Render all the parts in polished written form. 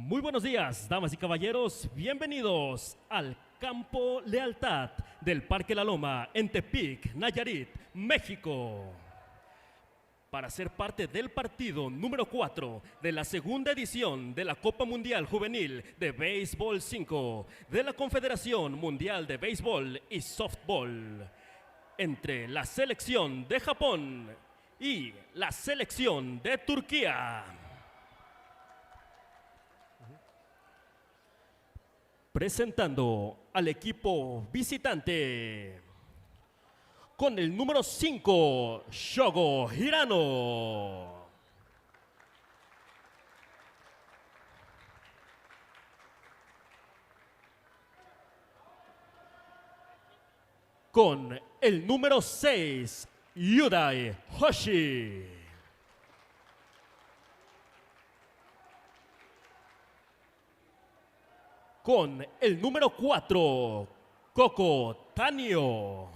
Muy buenos días, damas y caballeros. Bienvenidos al Campo Lealtad del Parque La Loma en Tepic, Nayarit, México. Para ser parte del partido número 4 de la segunda edición de la Copa Mundial Juvenil de Béisbol 5 de la Confederación Mundial de Béisbol y Softball entre la selección de Japón y la selección de Turquía. Presentando al equipo visitante con el número 5, Shogo Hirano. Con el número 6, Yudai Hoshi. Con el número 4, Koko Tanio.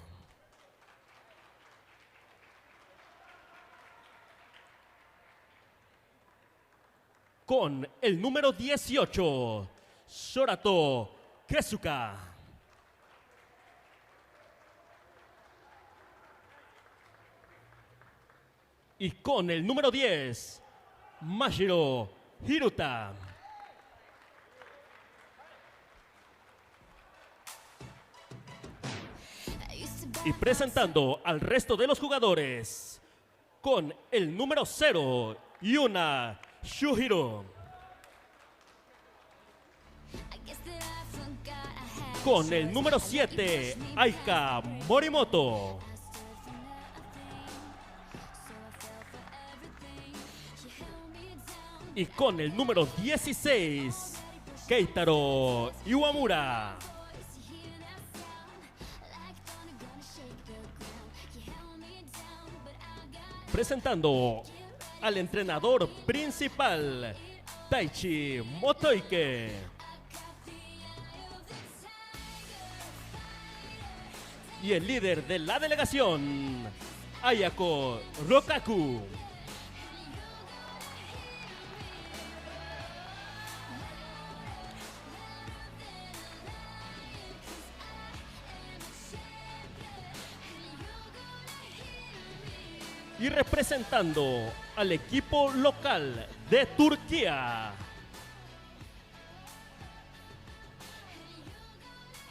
Con el número 18, Shorato Kesuka. Y con el número 10, Mashiro Hiruta. Y presentando al resto de los jugadores, con el número 0, Yuna Shuhiro. Con el número 7, Aika Morimoto. Y con el número 16, Keitaro Iwamura. Presentando al entrenador principal, Taichi Motoike. Y el líder de la delegación, Ayako Rokaku. Y representando al equipo local de Turquía,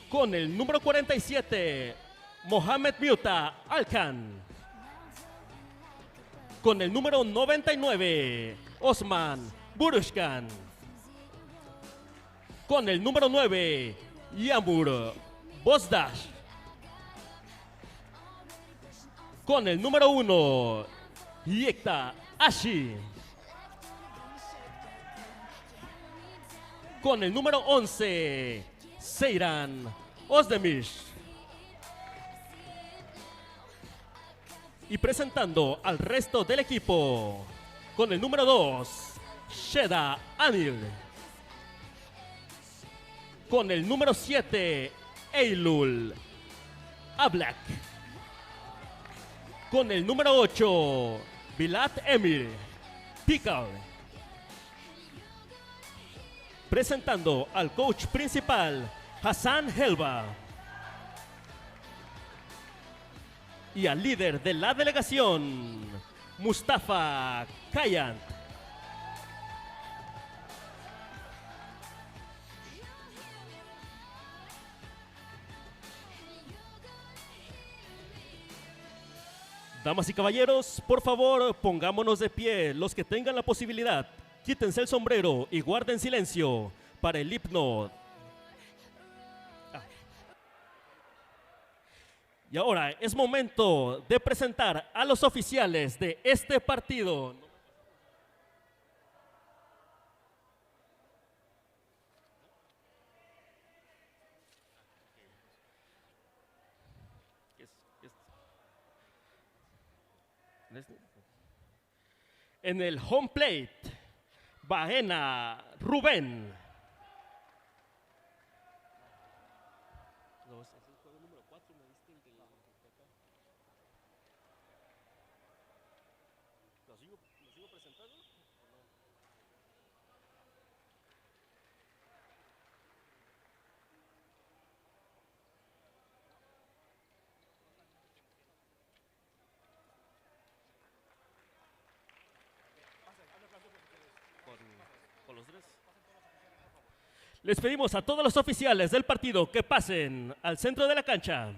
con el número 47, Mohamed Miuta Alkan. Con el número 99, Osman Burushkan. Con el número 9, Yamur Bozdash. Con el número 1, Yekta Ashi. Con el número 11, Seyran Ozdemir. Y presentando al resto del equipo, con el número 2, Sheda Anil. Con el número 7, Eylul Ablak. Con el número 8, Bilat Emir Pikal. Presentando al coach principal, Hassan Helva. Y al líder de la delegación, Mustafa Kayant. Damas y caballeros, por favor, pongámonos de pie. Los que tengan la posibilidad, quítense el sombrero y guarden silencio para el himno. Y ahora es momento de presentar a los oficiales de este partido. En el home plate, Baena Rubén. Les pedimos a todos los oficiales del partido que pasen al centro de la cancha.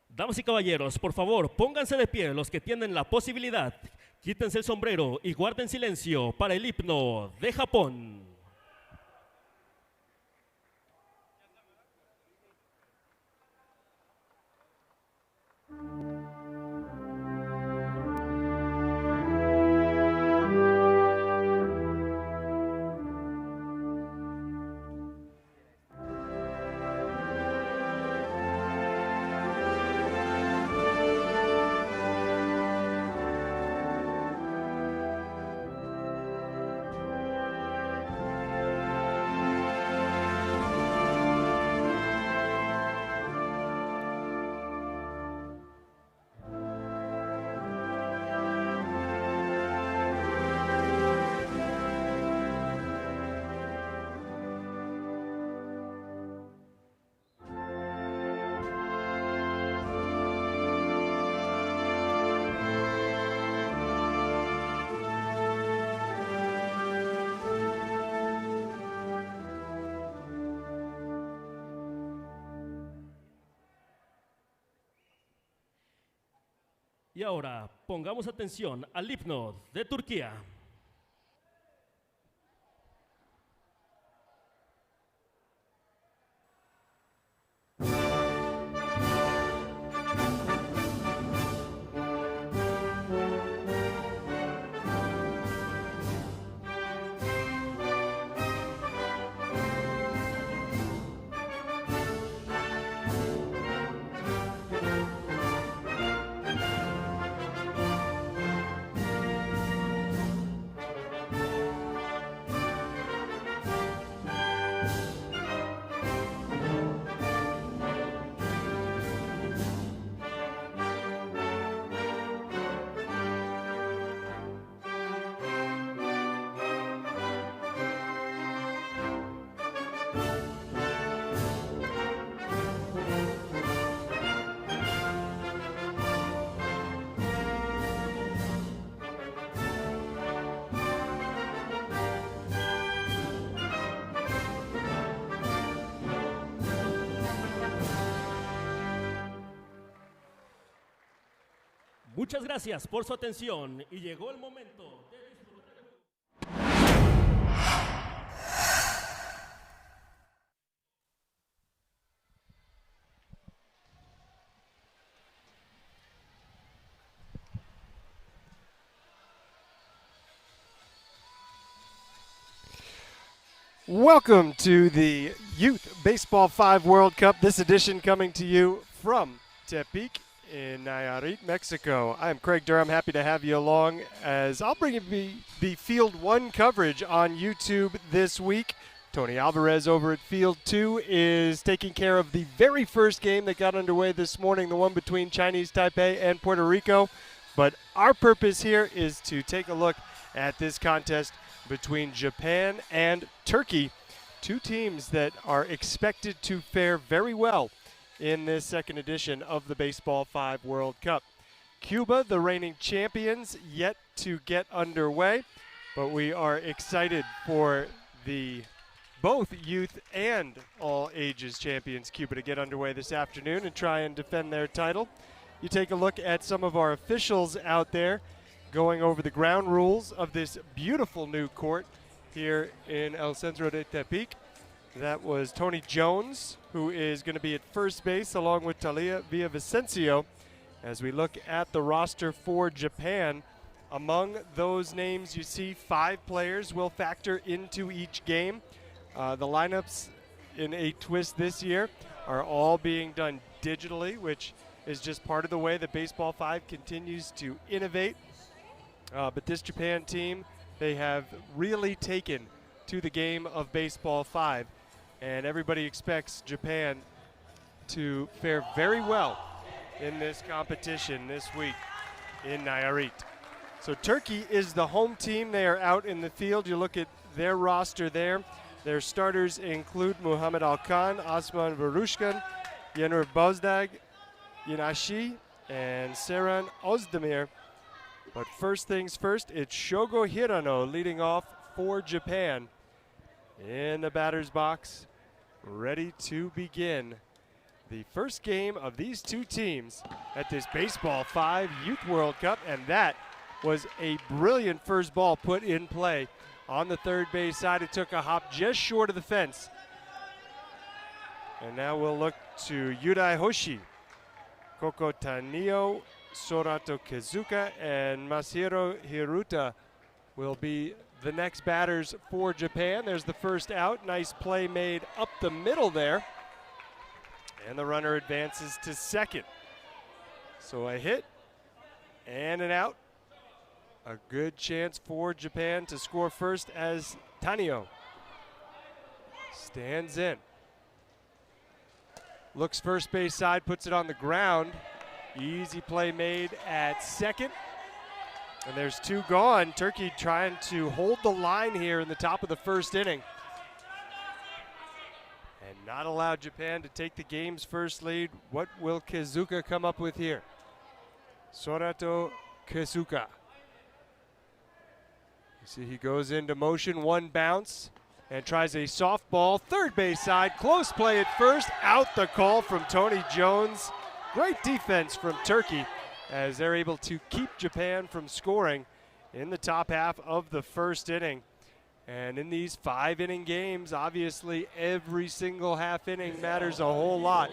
Damas y caballeros, por favor, pónganse de pie los que tienen la posibilidad. Quítense el sombrero y guarden silencio para el himno de Japón. Y ahora pongamos atención al himno de Turquía. Muchas gracias por su atención y llegó el momento de disfrutar. Welcome to the Youth Baseball 5 World Cup, this edition coming to you from Tepic in Nayarit, Mexico. I'm Craig Durham, happy to have you along as I'll bring you the Field 1 coverage on YouTube this week. Tony Alvarez over at Field 2 is taking care of the very first game that got underway this morning, the one between Chinese Taipei and Puerto Rico. But our purpose here is to take a look at this contest between Japan and Turkey, two teams that are expected to fare very well in this second edition of the Baseball 5 World Cup. Cuba, the reigning champions, yet to get underway, but we are excited for the both youth and all ages champions Cuba to get underway this afternoon and try and defend their title. You take a look at some of our officials out there going over the ground rules of this beautiful new court here in El Centro de Tepic. That was Tony Jones, who is going to be at first base along with Talia Villavicencio. As we look at the roster for Japan, among those names you see, 5 players will factor into each game. The lineups in a twist this year are all being done digitally, which is just part of the way that Baseball 5 continues to innovate. But this Japan team, they have really taken to the game of Baseball 5, and everybody expects Japan to fare very well in this competition this week in Nayarit. So Turkey is the home team. They are out in the field. You look at their roster there. Their starters include Muhammad Alkan, Osman Varushkan, Yenur Bozdag, Yinashi, and Seiran Özdemir. But first things first, it's Shogo Hirano leading off for Japan in the batter's box, ready to begin the first game of these two teams at this Baseball 5 Youth World Cup, and that was a brilliant first ball put in play on the third base side. It took a hop just short of the fence. And now we'll look to Yudai Hoshi, Koko Tanio, Sorato Kizuka, and Masahiro Hiruta will be the next batters for Japan. There's the first out. Nice play made up the middle there. And the runner advances to second. So a hit and an out. A good chance for Japan to score first as Tanio stands in. Looks first base side, puts it on the ground. Easy play made at second. And there's two gone. Turkey trying to hold the line here in the top of the first inning. And not allow Japan to take the game's first lead. What will Kizuka come up with here? Sorato Kizuka. You see he goes into motion, one bounce, and tries a softball. Third base side, close play at first. Out the call from Tony Jones. Great defense from Turkey as they're able to keep Japan from scoring in the top half of the first inning. And in these 5-inning games, obviously every single half inning matters a whole lot.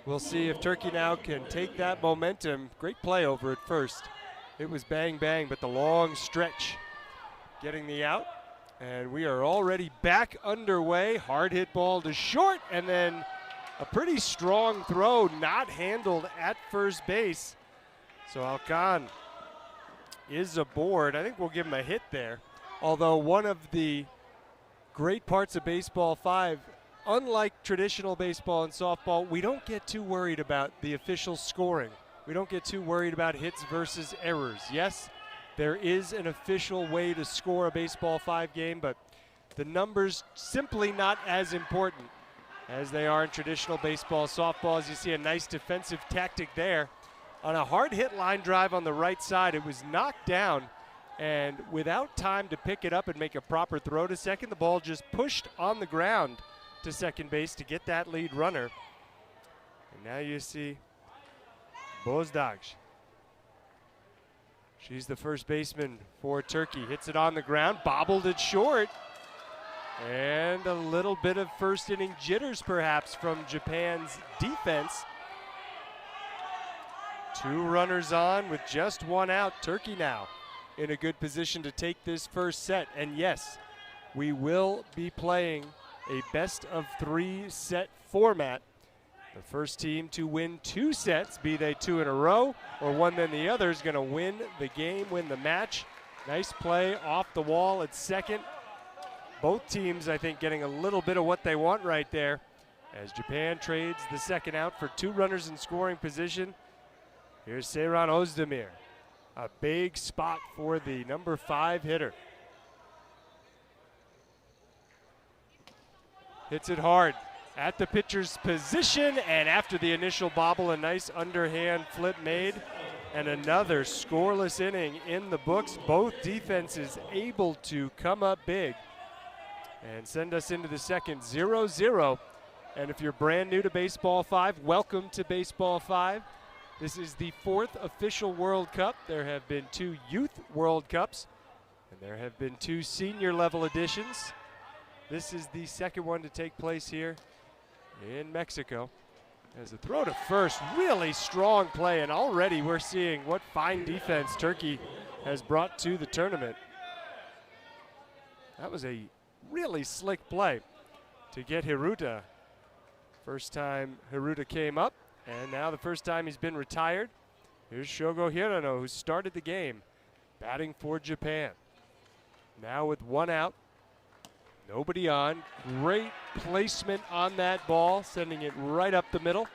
We'll see if Turkey now can take that momentum. Great play over at first. It was bang bang, but the long stretch getting the out. And we are already back underway. Hard hit ball to short, and then a pretty strong throw not handled at first base. So Alcan is aboard. I think we'll give him a hit there. Although one of the great parts of Baseball 5, unlike traditional baseball and softball, we don't get too worried about the official scoring. We don't get too worried about hits versus errors. Yes, there is an official way to score a Baseball 5 game, but the numbers simply not as important as they are in traditional baseball, softball. As you see, a nice defensive tactic there. On a hard hit line drive on the right side, it was knocked down, and without time to pick it up and make a proper throw to second, the ball just pushed on the ground to second base to get that lead runner. And now you see Bozdag. She's the first baseman for Turkey. Hits it on the ground, bobbled it short. And a little bit of first inning jitters perhaps from Japan's defense. Two runners on with just one out. Turkey now in a good position to take this first set. And yes, we will be playing a best of 3 set format. The first team to win 2 sets, be they 2 in a row or one then the other, is going to win the game, win the match. Nice play off the wall at second. Both teams, I think, getting a little bit of what they want right there as Japan trades the second out for 2 runners in scoring position. Here's Seiran Özdemir. A big spot for the number 5 hitter. Hits it hard at the pitcher's position, and after the initial bobble, a nice underhand flip made, and another scoreless inning in the books. Both defenses able to come up big and send us into the second 0-0. And if you're brand new to Baseball 5, welcome to Baseball 5. This is the 4th official World Cup. There have been 2 Youth World Cups, and there have been 2 senior level editions. This is the second one to take place here in Mexico. As a throw to first, really strong play, and already we're seeing what fine defense Turkey has brought to the tournament. That was a really slick play to get Hiruta. First time Hiruta came up, and now the first time he's been retired. Here's Shogo Hirano, who started the game, batting for Japan. Now with 1 out, nobody on. Great placement on that ball, sending it right up the middle.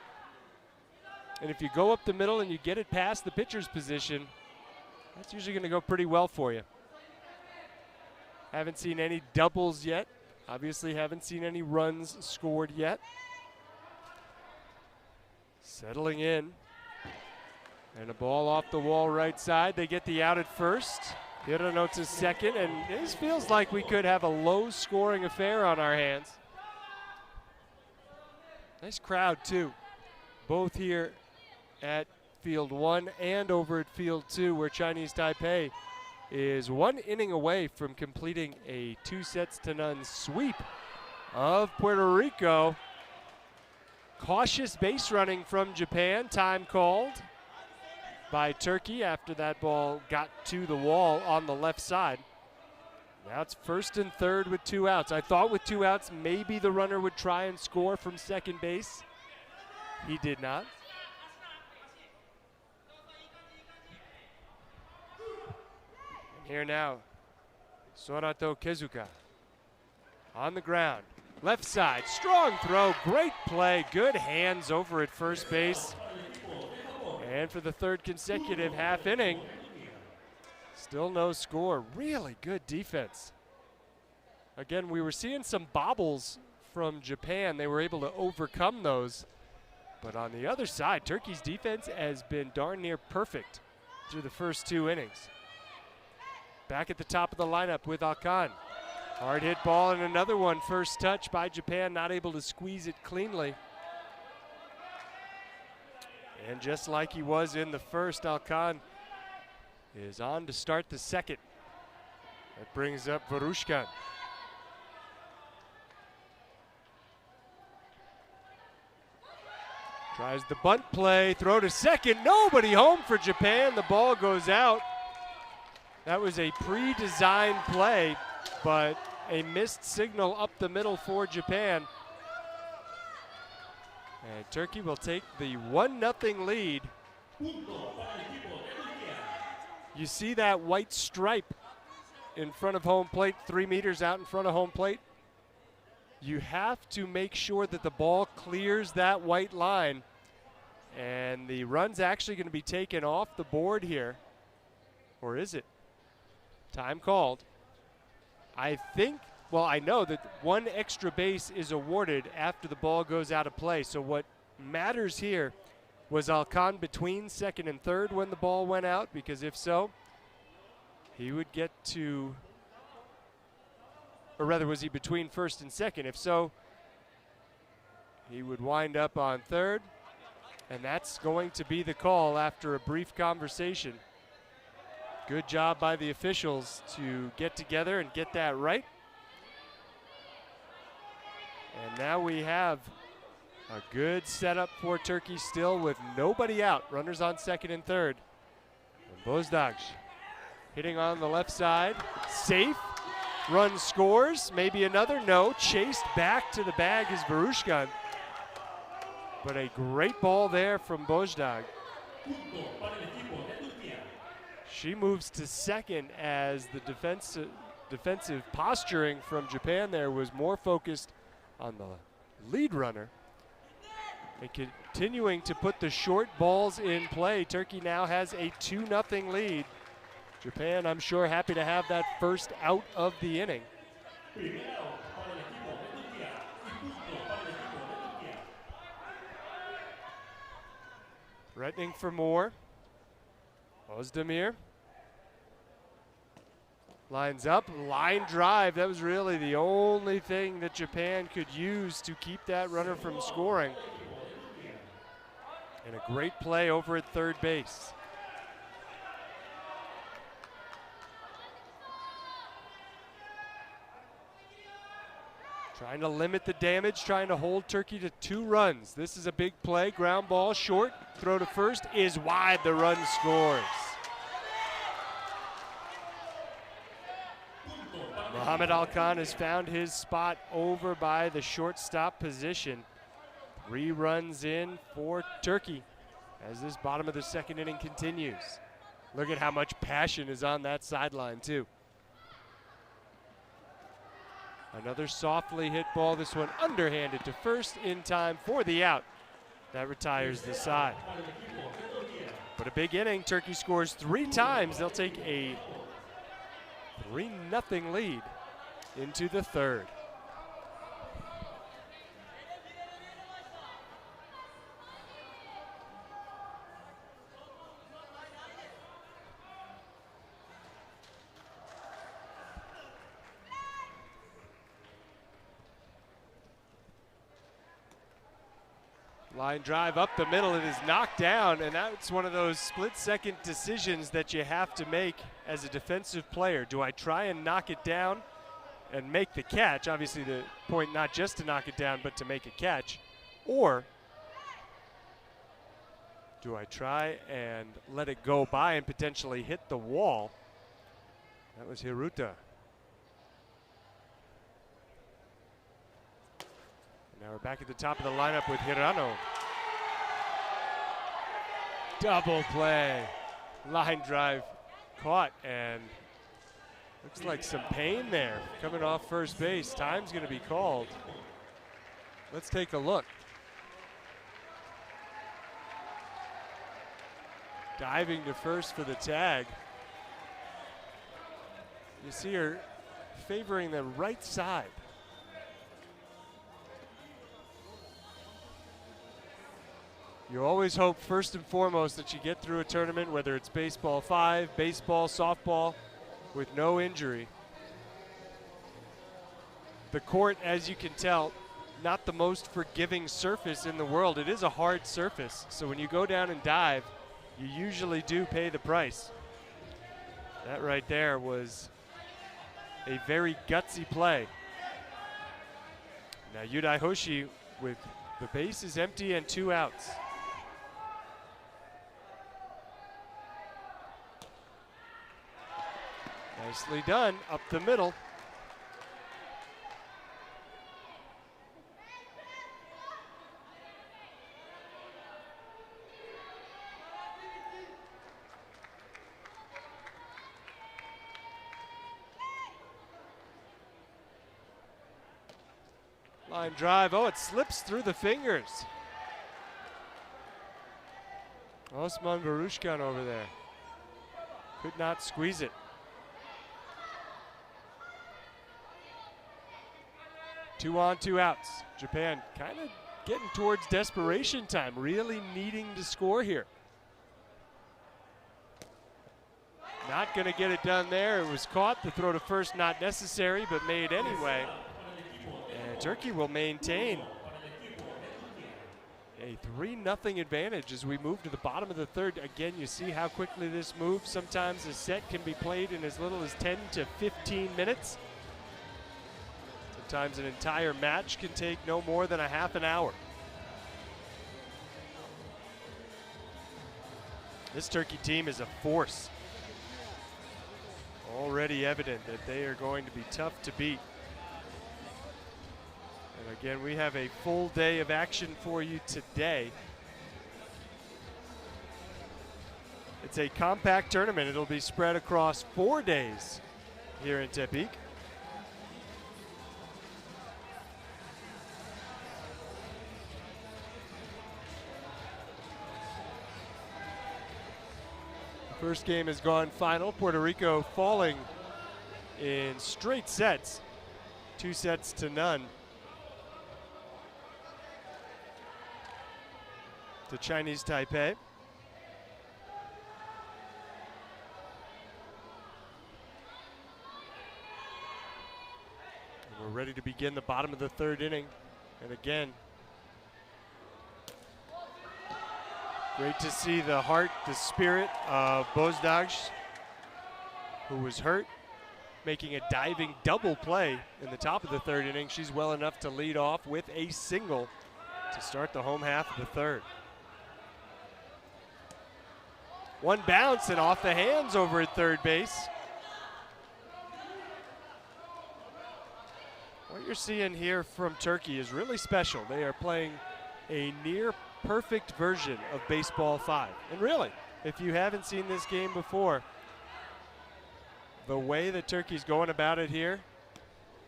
And if you go up the middle and you get it past the pitcher's position, that's usually going to go pretty well for you. Haven't seen any doubles yet. Obviously haven't seen any runs scored yet. Settling in. And a ball off the wall right side. They get the out at first. Hirano to second, and this feels like we could have a low-scoring affair on our hands. Nice crowd, too, both here at Field 1 and over at Field 2, where Chinese Taipei is 1 inning away from completing a 2-0 sweep of Puerto Rico. Cautious base running from Japan, time called by Turkey after that ball got to the wall on the left side. Now it's 1st and 3rd with 2 outs. I thought with 2 outs maybe the runner would try and score from second base. He did not. And here now, Sorato Kezuka on the ground. Left side, strong throw, great play, good hands over at first base. And for the 3rd consecutive half inning, still no score. Really good defense. Again, we were seeing some bobbles from Japan. They were able to overcome those. But on the other side, Turkey's defense has been darn near perfect through the first 2 innings. Back at the top of the lineup with Alkan. Hard hit ball and another one. First touch by Japan, not able to squeeze it cleanly. And just like he was in the first, Alkan is on to start the second. That brings up Varushkan. Tries the bunt play, throw to second, nobody home for Japan. The ball goes out. That was a pre-designed play, but a missed signal up the middle for Japan. And Turkey will take the 1-0 lead. You see that white stripe in front of home plate, 3 meters out in front of home plate? You have to make sure that the ball clears that white line. And the run's actually going to be taken off the board here. Or is it? Time called. I think, well, I know that 1 extra base is awarded after the ball goes out of play. So what matters here, was Alkan between second and third when the ball went out? Because if so, he would get to, or rather was he between first and second? If so, he would wind up on third. And that's going to be the call after a brief conversation. Good job by the officials to get together and get that right. And now we have a good setup for Turkey still with nobody out. Runners on second and third. And Bozdag hitting on the left side. Safe. Run scores. Maybe another. No. Chased back to the bag is Varushkan. But a great ball there from Bozdag. She moves to second as the defensive posturing from Japan there was more focused on the lead runner. And continuing to put the short balls in play, Turkey now has a 2-0 lead. Japan, I'm sure, happy to have that first out of the inning. Threatening for more. Ozdemir lines up, line drive. That was really the only thing that Japan could use to keep that runner from scoring. And a great play over at third base. Trying to limit the damage, trying to hold Turkey to 2 runs. This is a big play, ground ball, short, throw to first is wide, the run scores. Mohamed Alkan has found his spot over by the shortstop position. 3 runs in for Turkey as this bottom of the second inning continues. Look at how much passion is on that sideline too. Another softly hit ball, this one underhanded to first in time for the out. That retires the side. But a big inning, Turkey scores 3 times. They'll take a 3-0 lead into the third. Line drive up the middle, it is knocked down, and that's one of those split-second decisions that you have to make as a defensive player. Do I try and knock it down and make the catch? Obviously the point not just to knock it down, but to make a catch. Or do I try and let it go by and potentially hit the wall? That was Hiruta. Now we're back at the top of the lineup with Hirano. Double play. Line drive caught, and looks like some pain there coming off first base. Time's going to be called. Let's take a look. Diving to first for the tag. You see her favoring the right side. You always hope first and foremost that you get through a tournament, whether it's baseball 5, baseball, softball, with no injury. The court, as you can tell, not the most forgiving surface in the world. It is a hard surface, so when you go down and dive, you usually do pay the price. That right there was a very gutsy play. Now Yudai Hoshi with the bases empty and 2 outs. Nicely done, up the middle. Line drive, oh, it slips through the fingers. Osman Barushkan over there. Could not squeeze it. 2 on, 2 outs. Japan kind of getting towards desperation time, really needing to score here. Not going to get it done there. It was caught. The throw to first not necessary, but made anyway. And Turkey will maintain a 3-0 advantage as we move to the bottom of the third. Again, you see how quickly this moves. Sometimes a set can be played in as little as 10 to 15 minutes. Sometimes an entire match can take no more than a half an hour. This Turkey team is a force. Already evident that they are going to be tough to beat. And again, we have a full day of action for you today. It's a compact tournament. It'll be spread across 4 days here in Tepic. First game has gone final. Puerto Rico falling in straight sets, 2 sets to none, to Chinese Taipei. And we're ready to begin the bottom of the third inning. And again, great to see the heart, the spirit of Bozdaj, who was hurt, making a diving double play in the top of the third inning. She's well enough to lead off with a single to start the home half of the third. One bounce and off the hands over at third base. What you're seeing here from Turkey is really special. They are playing a near perfect version of Baseball 5. And really, if you haven't seen this game before, the way that Turkey's going about it here,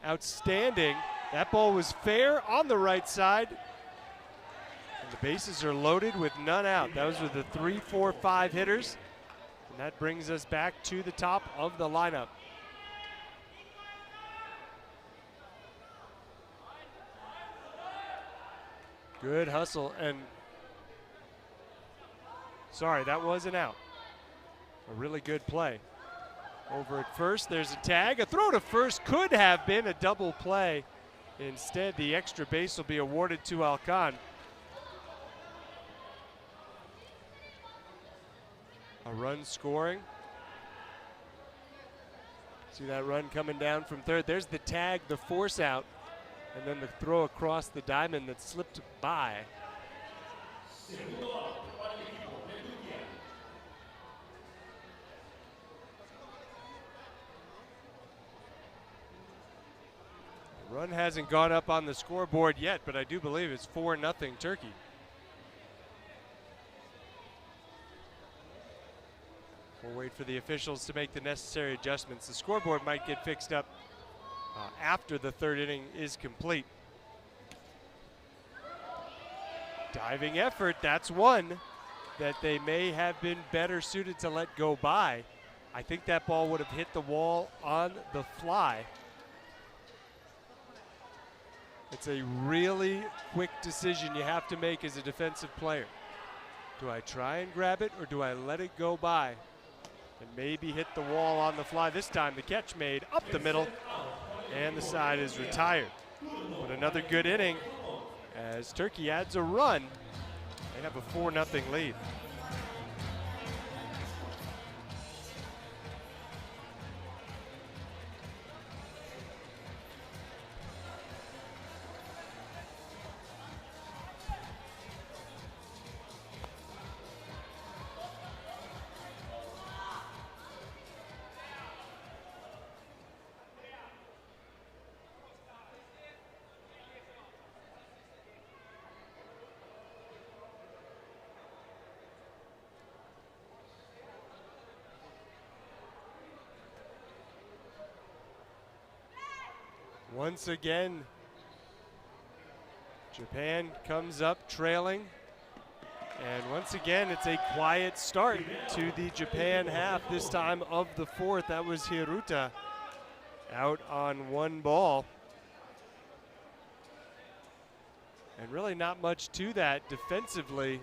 outstanding. That ball was fair on the right side. And the bases are loaded with none out. Those were the 3, 4, 5 hitters. And that brings us back to the top of the lineup. Good hustle, and sorry, that was an out. A really good play. Over at first, there's a tag. A throw to first could have been a double play. Instead, the extra base will be awarded to Alcan. a run scoring. See that run coming down from third. There's the tag, the force out, and then the throw across the diamond that slipped by. Run hasn't gone up on the scoreboard yet, but I do believe it's 4-0 Turkey. We'll wait for the officials to make the necessary adjustments. The scoreboard might get fixed up after the third inning is complete. Diving effort, that's one that they may have been better suited to let go by. I think that ball would have hit the wall on the fly. It's a really quick decision you have to make as a defensive player. Do I try and grab it or do I let it go by and maybe hit the wall on the fly? This time the catch made up the middle and the side is retired. But another good inning as Turkey adds a run. They have a 4-0 lead. Once again, Japan comes up trailing. And once again, it's a quiet start to the Japan half, this time of the fourth. That was Hiruta out on one ball. And really not much to that defensively.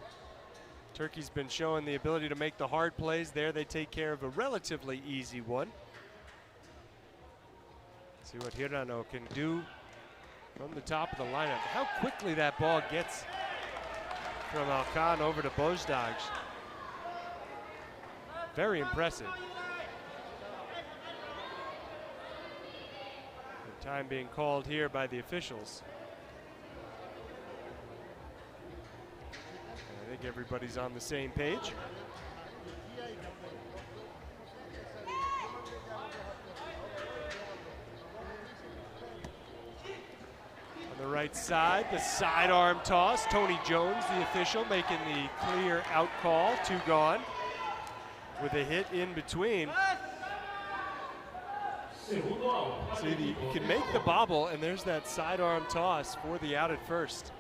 Turkey's been showing the ability to make the hard plays. There they take care of a relatively easy one. See what Hirano can do from the top of the lineup. How quickly that ball gets from Alkan over to Bozdaj. Very impressive. The time being called here by the officials. And I think everybody's on the same page. The right side, the sidearm toss. Tony Jones, the official, making the clear out call. Two gone with a hit in between. See, you can make the bobble, and there's that sidearm toss for the out at first.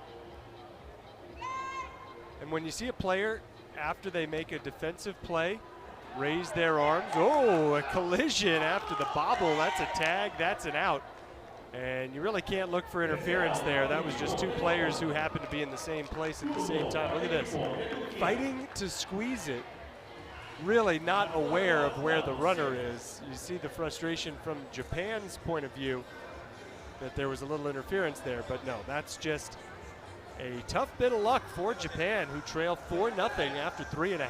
And when you see a player, after they make a defensive play, raise their arms. Oh, a collision after the bobble. That's a tag, that's an out. And you really can't look for interference there. That was just two players who happened to be in the same place at the same time. Look at this. Fighting to squeeze it. Really not aware of where the runner is. You see the frustration from Japan's point of view that there was a little interference there. But no, that's just a tough bit of luck for Japan, who trail 4-0 after 3.5.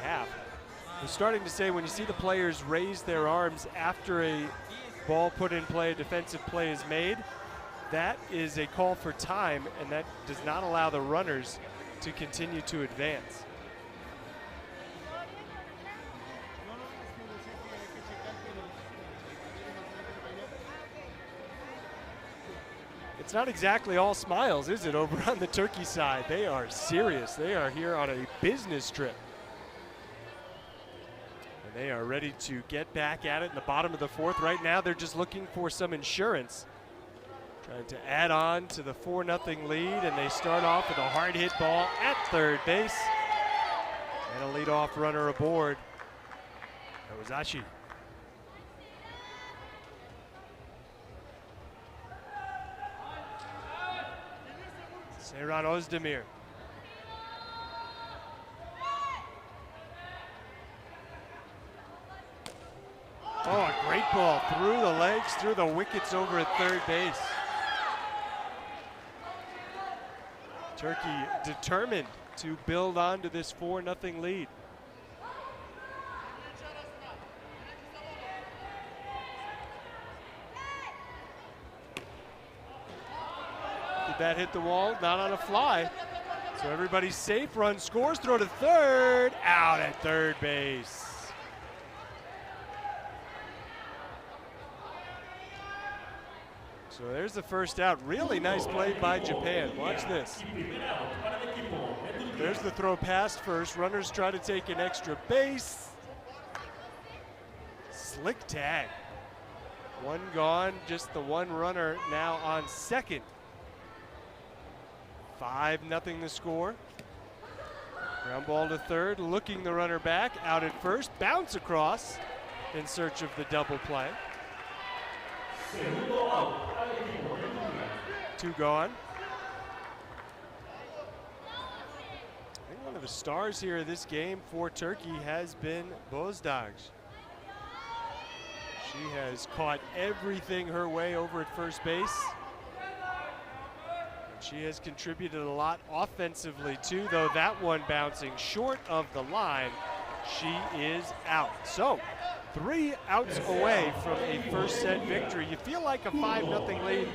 I'm starting to say when you see the players raise their arms after a ball put in play, a defensive play is made, that is a call for time, and that does not allow the runners to continue to advance. It's not exactly all smiles, is it, over on the Turkey side? They are serious. They are here on a business trip. They are ready to get back at it in the bottom of the fourth. Right now, they're just looking for some insurance. Trying to add on to the 4-0 lead, and they start off with a hard hit ball at third base. And a leadoff runner aboard. Ozashi. Seyran Özdemir. Oh, a great ball through the legs, through the wickets over at third base. Turkey determined to build on to this 4-0 lead. Did that hit the wall? Not on a fly. So everybody's safe. Run scores. Throw to third. Out at third base. So there's the first out. Really nice play by Japan. Watch this. There's the throw past first. Runners try to take an extra base. Slick tag. One gone, just the one runner now on second. 5-0 the score. Ground ball to third, looking the runner back, out at first, bounce across in search of the double play. 2 gone. I think one of the stars here of this game for Turkey has been Bozdag. She has caught everything her way over at first base. And she has contributed a lot offensively too, though that one bouncing short of the line. She is out. So 3 outs away from a first set victory. You feel like a 5-0 lead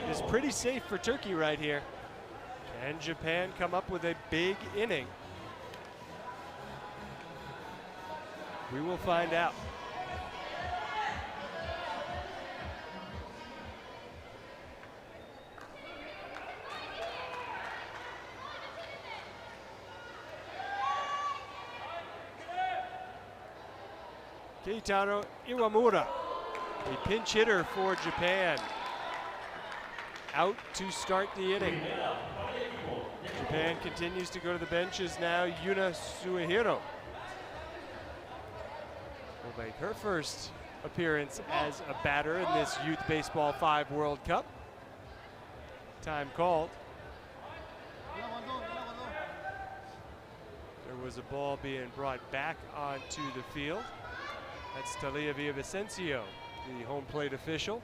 is pretty safe for Turkey right here. Can Japan come up with a big inning? We will find out. Keitaro Iwamura, a pinch hitter for Japan, out to start the inning. Japan continues to go to the benches now. Yuna Suehiro will make her first appearance as a batter in this Youth Baseball 5 World Cup. Time called. There was a ball being brought back onto the field. That's Talia Villavicencio, the home plate official,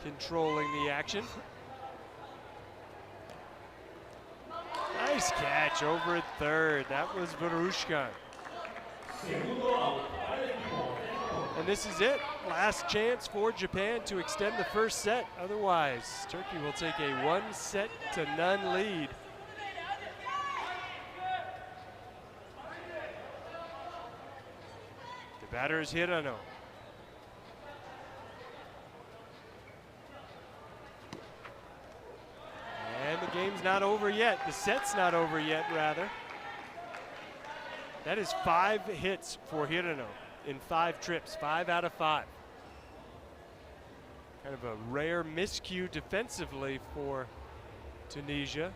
controlling the action. Nice catch over at third. That was Verushkan. And this is it. Last chance for Japan to extend the first set. Otherwise, Turkey will take a 1-0 lead. Batter is Hirano. And the game's not over yet. The set's not over yet, rather. That is 5 hits for Hirano in 5 trips, 5 out of 5. Kind of a rare miscue defensively for Tunisia.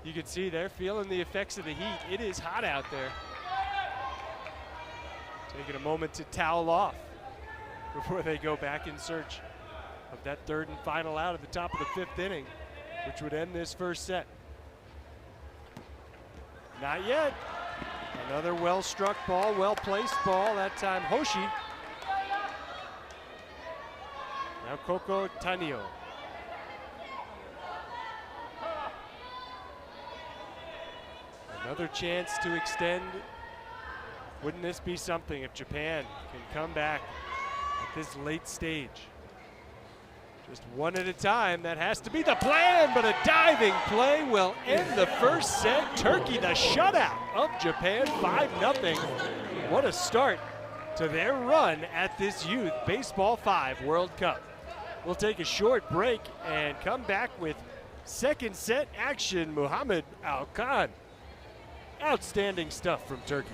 You can see they're feeling the effects of the heat. It is hot out there. Taking a moment to towel off before they go back in search of that third and final out at the top of the 5th inning, which would end this first set. Not yet. Another well-struck ball, well-placed ball, that time Hoshi. Now Koko Tanio. Another chance to extend. Wouldn't this be something if Japan can come back at this late stage? Just one at a time. That has to be the plan, but a diving play will end the first set. Turkey, the shutout of Japan, 5-0. What a start to their run at this Youth Baseball 5 World Cup. We'll take a short break and come back with second set action. Muhammad Al-Khan. Outstanding stuff from Turkey.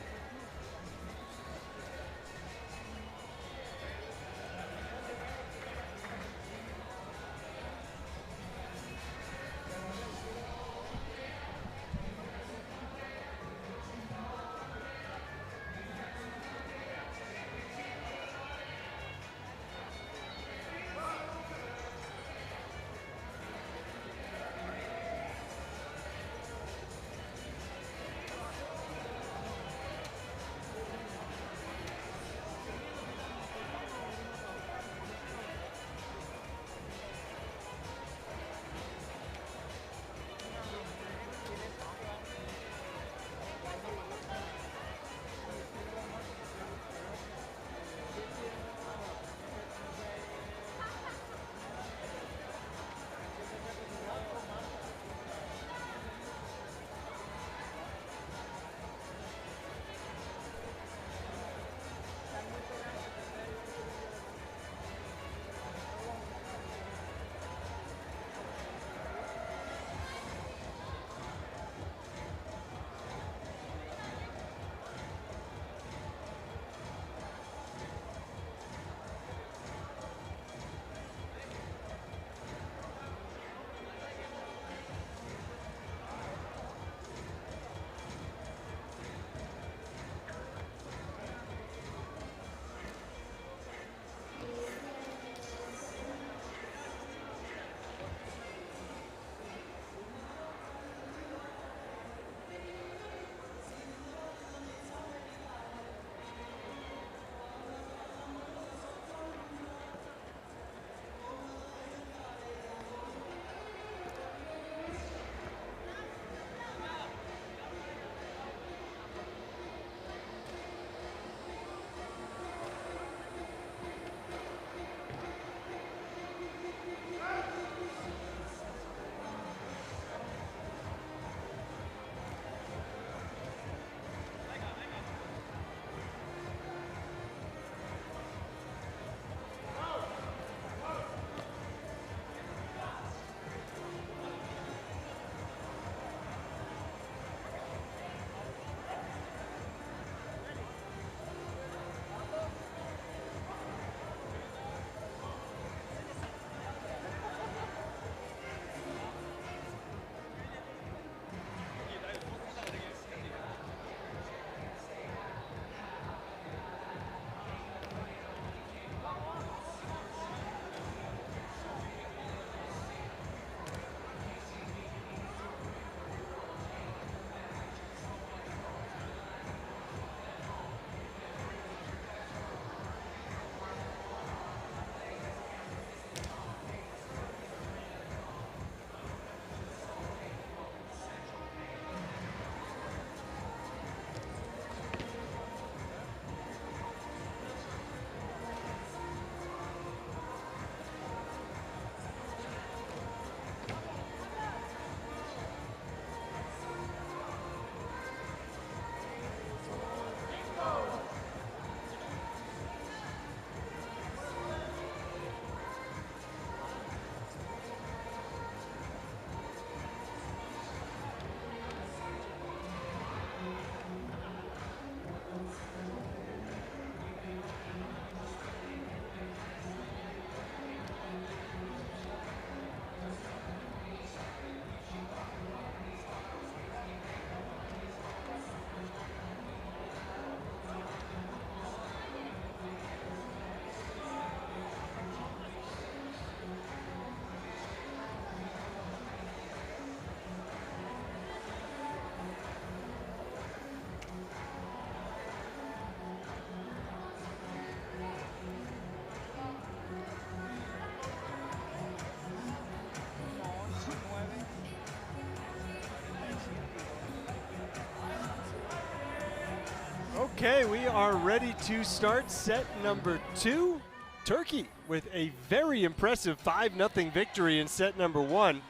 Okay, we are ready to start set number 2. Turkey with a very impressive 5-0 victory in set number 1.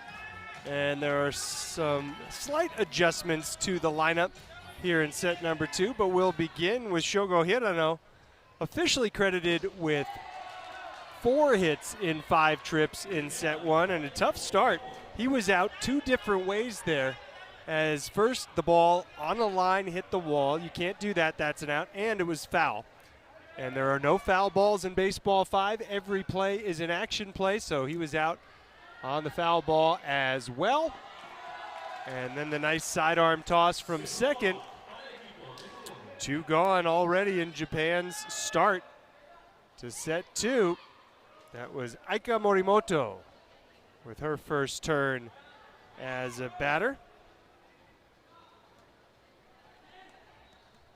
And there are some slight adjustments to the lineup here in set number 2, but we'll begin with Shogo Hirano, officially credited with 4 hits in 5 trips in set 1, and a tough start. He was out 2 different ways there. As first, the ball on a line hit the wall. You can't do that, that's an out, and it was foul. And there are no foul balls in Baseball 5. Every play is an action play, so he was out on the foul ball as well. And then the nice sidearm toss from second. 2 gone already in Japan's start to set 2. That was Aika Morimoto with her first turn as a batter.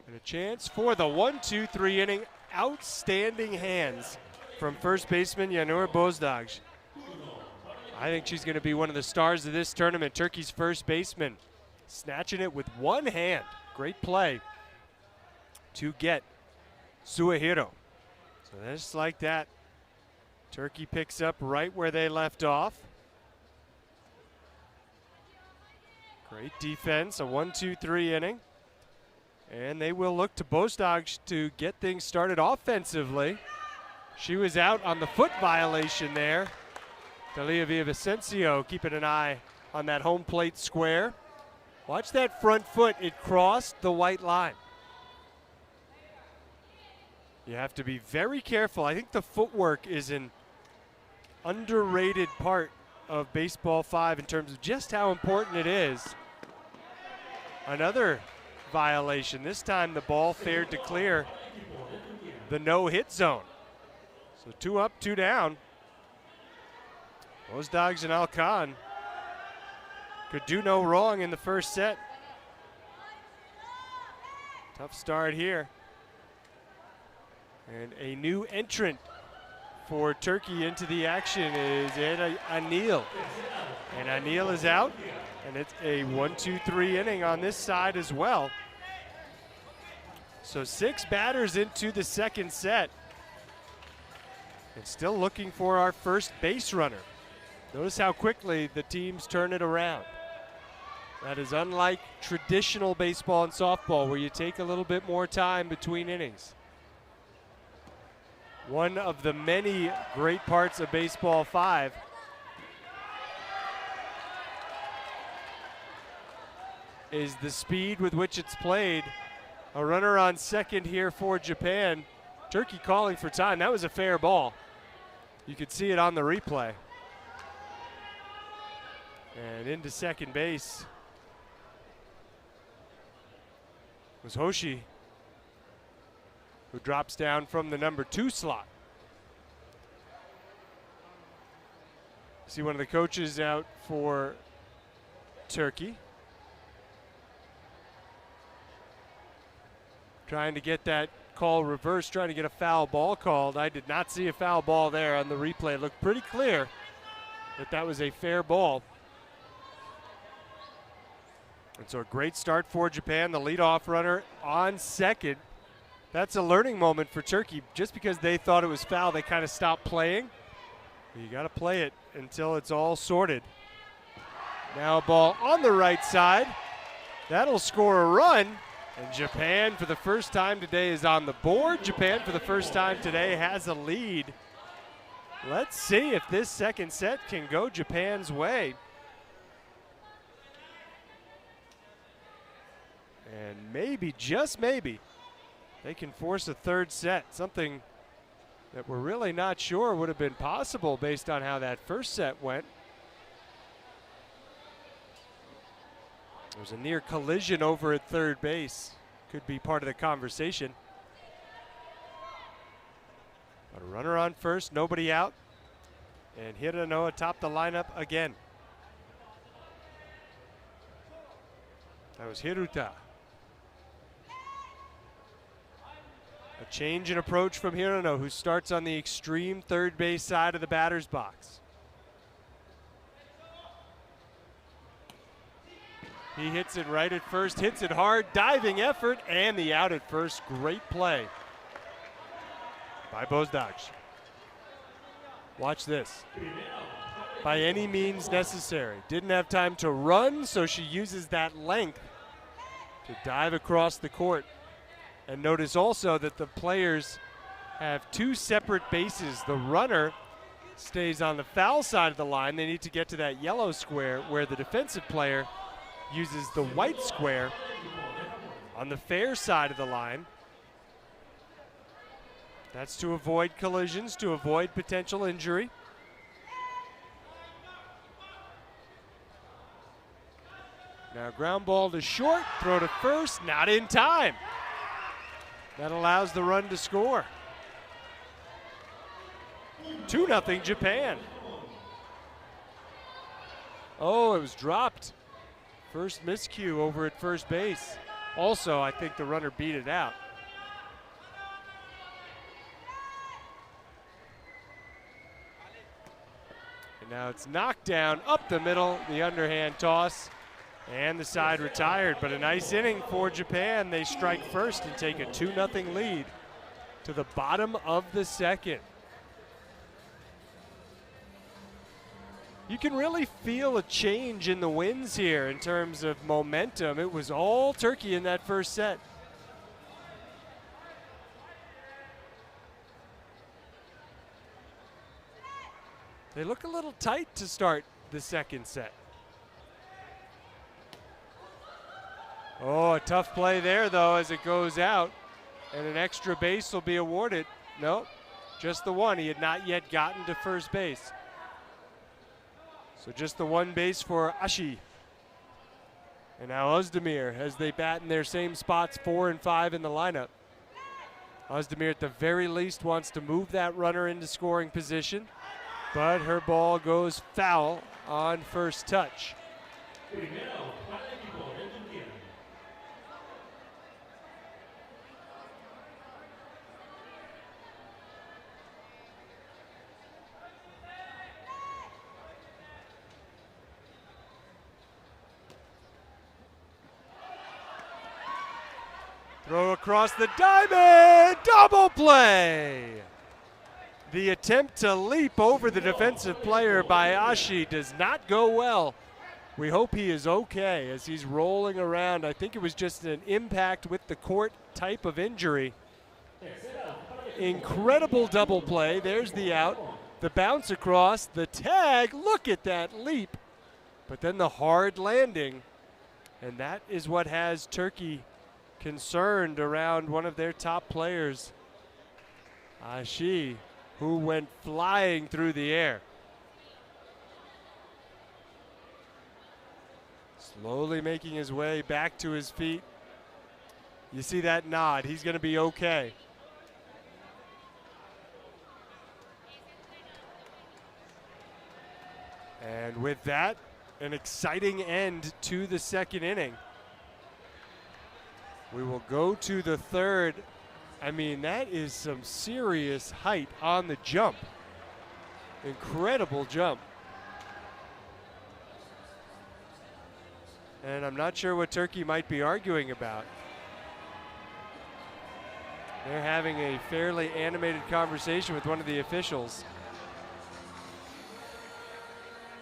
And a chance for the 1-2-3 inning. Outstanding hands from first baseman Yanur Bozdaj. I think she's going to be one of the stars of this tournament. Turkey's first baseman snatching it with one hand. Great play to get Suehiro. So just like that, Turkey picks up right where they left off. Great defense, a 1-2-3 inning. And they will look to Bozdaj to get things started offensively. She was out on the foot violation there. Dalia Villavicencio keeping an eye on that home plate square. Watch that front foot, it crossed the white line. You have to be very careful. I think the footwork is an underrated part of Baseball 5 in terms of just how important it is. Another violation. This time the ball fared to clear the no-hit zone. So 2 up, 2 down. Bozdaj and Alkan could do no wrong in the first set. Tough start here. And a new entrant for Turkey into the action is Anil. And Anil is out. And it's a 1-2-3 inning on this side as well. So 6 batters into the second set. And still looking for our first base runner. Notice how quickly the teams turn it around. That is unlike traditional baseball and softball where you take a little bit more time between innings. One of the many great parts of Baseball 5 is the speed with which it's played. A runner on second here for Japan. Turkey calling for time. That was a fair ball. You could see it on the replay. And into second base was Hoshi, who drops down from the number 2 slot. See one of the coaches out for Turkey. Trying to get that call reversed, trying to get a foul ball called. I did not see a foul ball there on the replay. It looked pretty clear that that was a fair ball. And so a great start for Japan. The leadoff runner on second. That's a learning moment for Turkey. Just because they thought it was foul, they kind of stopped playing. You got to play it until it's all sorted. Now a ball on the right side. That'll score a run. And Japan, for the first time today, is on the board. Japan, for the first time today, has a lead. Let's see if this second set can go Japan's way. And maybe, just maybe, they can force a third set. Something that we're really not sure would have been possible based on how that first set went. There's a near collision over at third base. Could be part of the conversation. But a runner on first, nobody out. And Hirano atop the lineup again. That was Hiruta. A change in approach from Hirano, who starts on the extreme third base side of the batter's box. He hits it right at first, hits it hard, diving effort, and the out at first. Great play by Bozdaj. Watch this. By any means necessary. Didn't have time to run, so she uses that length to dive across the court. And notice also that the players have two separate bases. The runner stays on the foul side of the line. They need to get to that yellow square, where the defensive player uses the white square on the fair side of the line. That's to avoid collisions, to avoid potential injury. Now ground ball to short, throw to first, not in time. That allows the run to score. 2-0 Japan. Oh, it was dropped. First miscue over at first base. Also, I think the runner beat it out. And now it's knocked down up the middle, the underhand toss, and the side retired. But a nice inning for Japan. They strike first and take a 2-0 lead to the bottom of the second. You can really feel a change in the winds here in terms of momentum. It was all Turkey in that first set. They look a little tight to start the second set. Oh, a tough play there, though, as it goes out. And an extra base will be awarded. Nope, just the one. He had not yet gotten to first base. So just the one base for Ashi. And now Özdemir, as they bat in their same spots, 4 and 5 in the lineup. Özdemir at the very least wants to move that runner into scoring position, but her ball goes foul on first touch. Throw across the diamond, double play. The attempt to leap over the defensive player by Ashi does not go well. We hope he is okay as he's rolling around. I think it was just an impact with the court type of injury. Incredible double play. There's the out. The bounce across, the tag. Look at that leap. But then the hard landing. And that is what has Turkey concerned around one of their top players, Ashi, who went flying through the air. Slowly making his way back to his feet. You see that nod. He's going to be okay. And with that, an exciting end to the second inning. We will go to the third. I mean, that is some serious height on the jump. Incredible jump. And I'm not sure what Turkey might be arguing about. They're having a fairly animated conversation with one of the officials.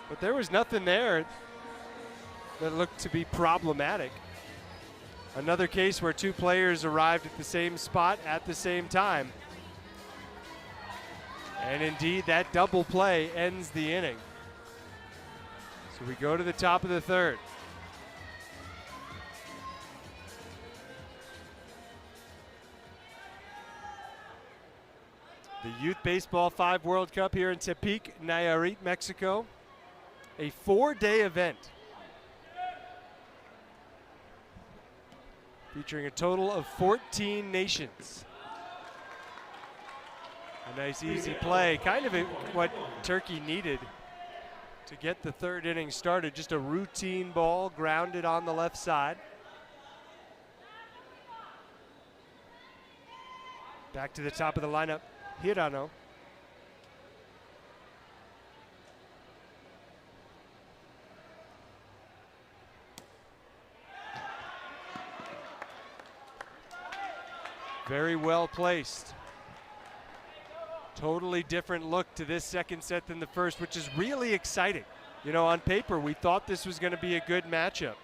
But there was nothing there that looked to be problematic. Another case where two players arrived at the same spot at the same time. And indeed, that double play ends the inning. So we go to the top of the third. The Youth Baseball 5 World Cup here in Tepic, Nayarit, Mexico. A 4-day event featuring a total of 14 nations. A nice easy play, kind of what Turkey needed to get the third inning started. Just a routine ball grounded on the left side. Back to the top of the lineup, Hirano. Very well placed. Totally different look to this second set than the first, which is really exciting. You know, on paper, we thought this was going to be a good matchup.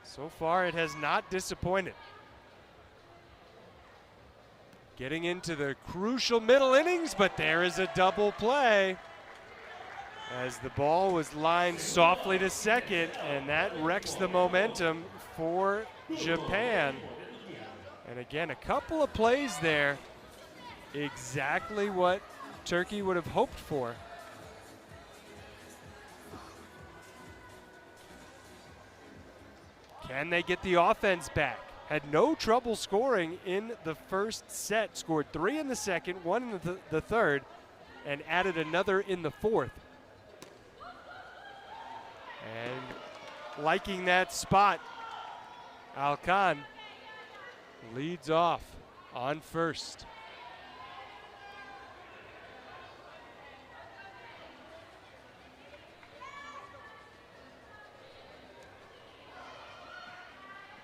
So far, it has not disappointed. Getting into the crucial middle innings, but there is a double play as the ball was lined softly to second, and that wrecks the momentum for Japan. And again, a couple of plays there, exactly what Turkey would have hoped for. Can they get the offense back? Had no trouble scoring in the first set. Scored 3 in the second, 1 in the third, and added another in the fourth. And liking that spot, Alkan leads off on first.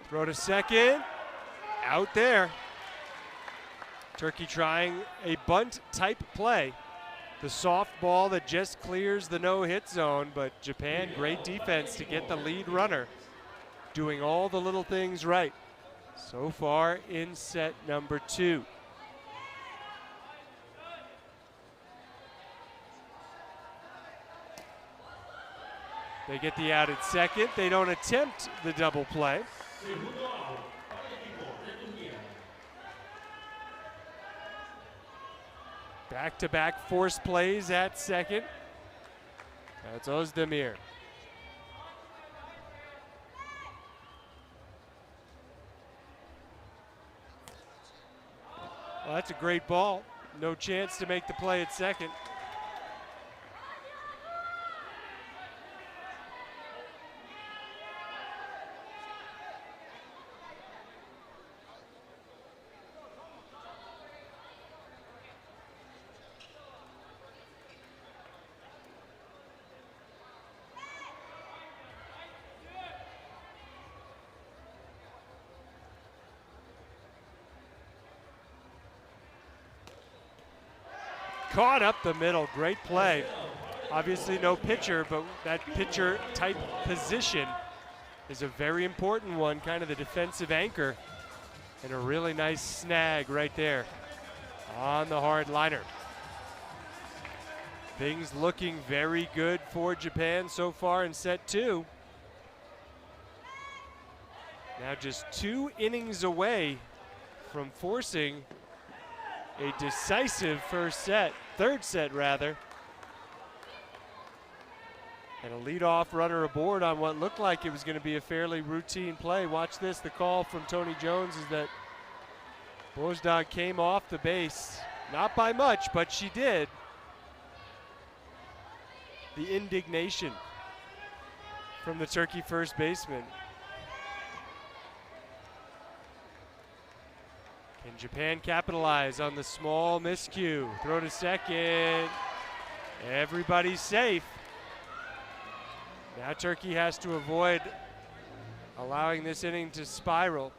Throw to second, out there. Turkey trying a bunt type play. The soft ball that just clears the no-hit zone, but Japan, great defense to get the lead runner, doing all the little things right so far in set number 2. They get the out at second. They don't attempt the double play. Back-to-back force plays at second. That's Özdemir. Well, that's a great ball. No chance to make the play at second. Caught up the middle, great play. Obviously no pitcher, but that pitcher type position is a very important one, kind of the defensive anchor. And a really nice snag right there on the hard liner. Things looking very good for Japan so far in set 2. Now just 2 innings away from forcing a decisive third set rather. And a leadoff runner aboard on what looked like it was going to be a fairly routine play. Watch this, the call from Tony Jones is that Bozdag came off the base. Not by much, but she did. The indignation from the Turkey first baseman. Can Japan capitalize on the small miscue? Throw to second. Everybody's safe. Now Turkey has to avoid allowing this inning to spiral.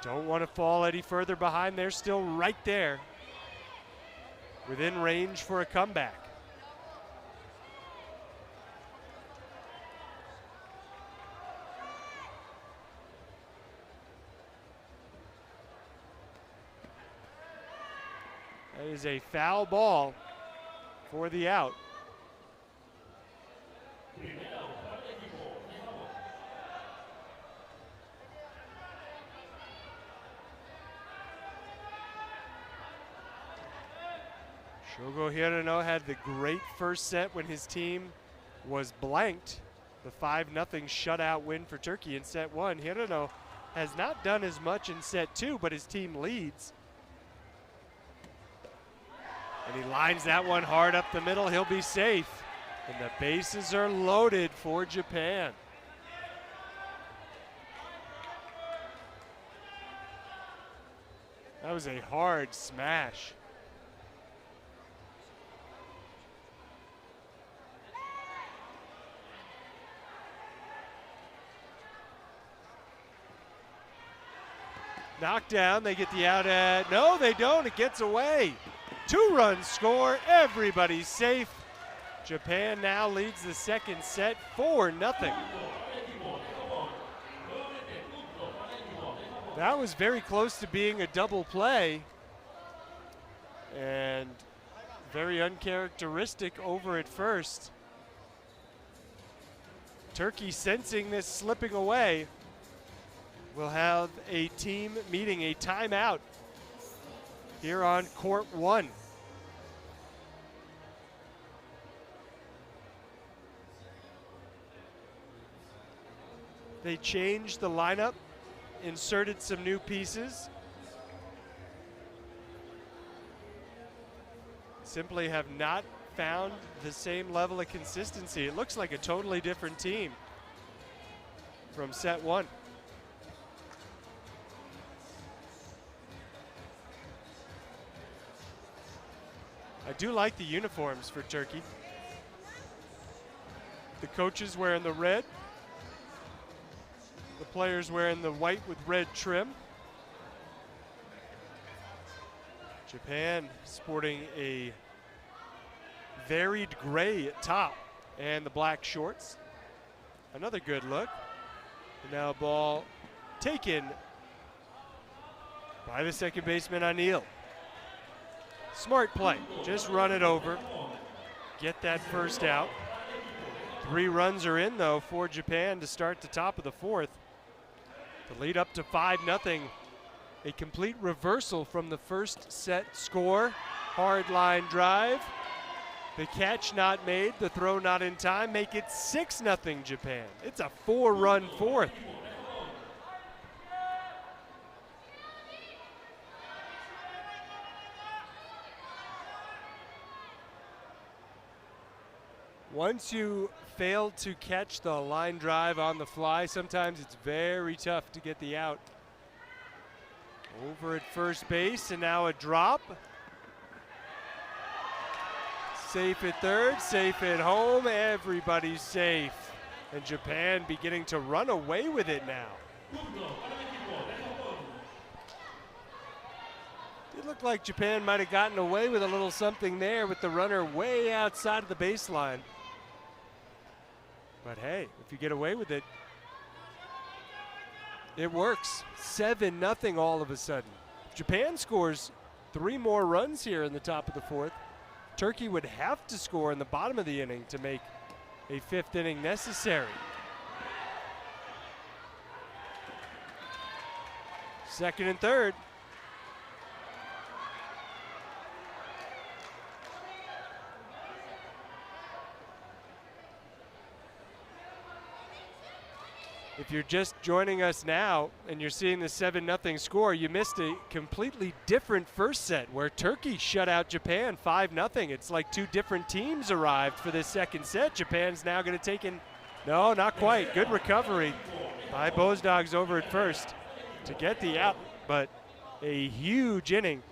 Don't want to fall any further behind. They're still right there, within range for a comeback. That is a foul ball for the out. Shogo Hirano had the great first set when his team was blanked. The 5-0 shutout win for Turkey in set 1. Hirano has not done as much in set 2, but his team leads. And he lines that one hard up the middle. He'll be safe. And the bases are loaded for Japan. That was a hard smash. Knockdown, they get the out at, no they don't, it gets away. 2-run score, everybody's safe. Japan now leads the second set 4-0. That was very close to being a double play and very uncharacteristic over at first. Turkey, sensing this slipping away, will have a team meeting, a timeout here on court 1. They changed the lineup, inserted some new pieces. Simply have not found the same level of consistency. It looks like a totally different team from set 1. I do like the uniforms for Turkey. The coaches wearing the red. The players wearing the white with red trim. Japan sporting a varied gray top and the black shorts. Another good look. And now ball taken by the second baseman Anil. Smart play, just run it over, get that first out. 3 runs are in though for Japan to start the top of the 4th. The lead up to 5-0. A complete reversal from the first set score. Hard line drive. The catch not made, the throw not in time, make it 6-0 Japan. It's a 4-run 4th. Once you fail to catch the line drive on the fly, sometimes it's very tough to get the out. Over at first base, and now a drop. Safe at third, safe at home, everybody's safe. And Japan beginning to run away with it now. It looked like Japan might have gotten away with a little something there with the runner way outside of the baseline. But hey, if you get away with it, it works. 7-0 all of a sudden. Japan scores 3 more runs here in the top of the 4th. Turkey would have to score in the bottom of the inning to make a 5th inning necessary. Second and third. If you're just joining us now and you're seeing the 7-0 score, you missed a completely different first set where Turkey shut out Japan 5-0. It's like 2 different teams arrived for this second set. Japan's now going to take in, no, not quite. Good recovery by Bozdogs over at first to get the out, but a huge inning.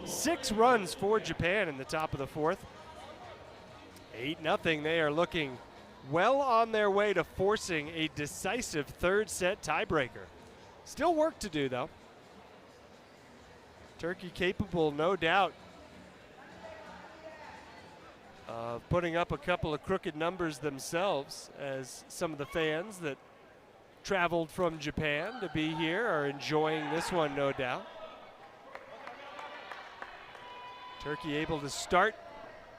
6 runs for Japan in the top of the 4th. 8-0, they are looking well on their way to forcing a decisive third set tiebreaker. Still work to do though. Turkey capable, no doubt, of putting up a couple of crooked numbers themselves, as some of the fans that traveled from Japan to be here are enjoying this one, no doubt. Turkey able to start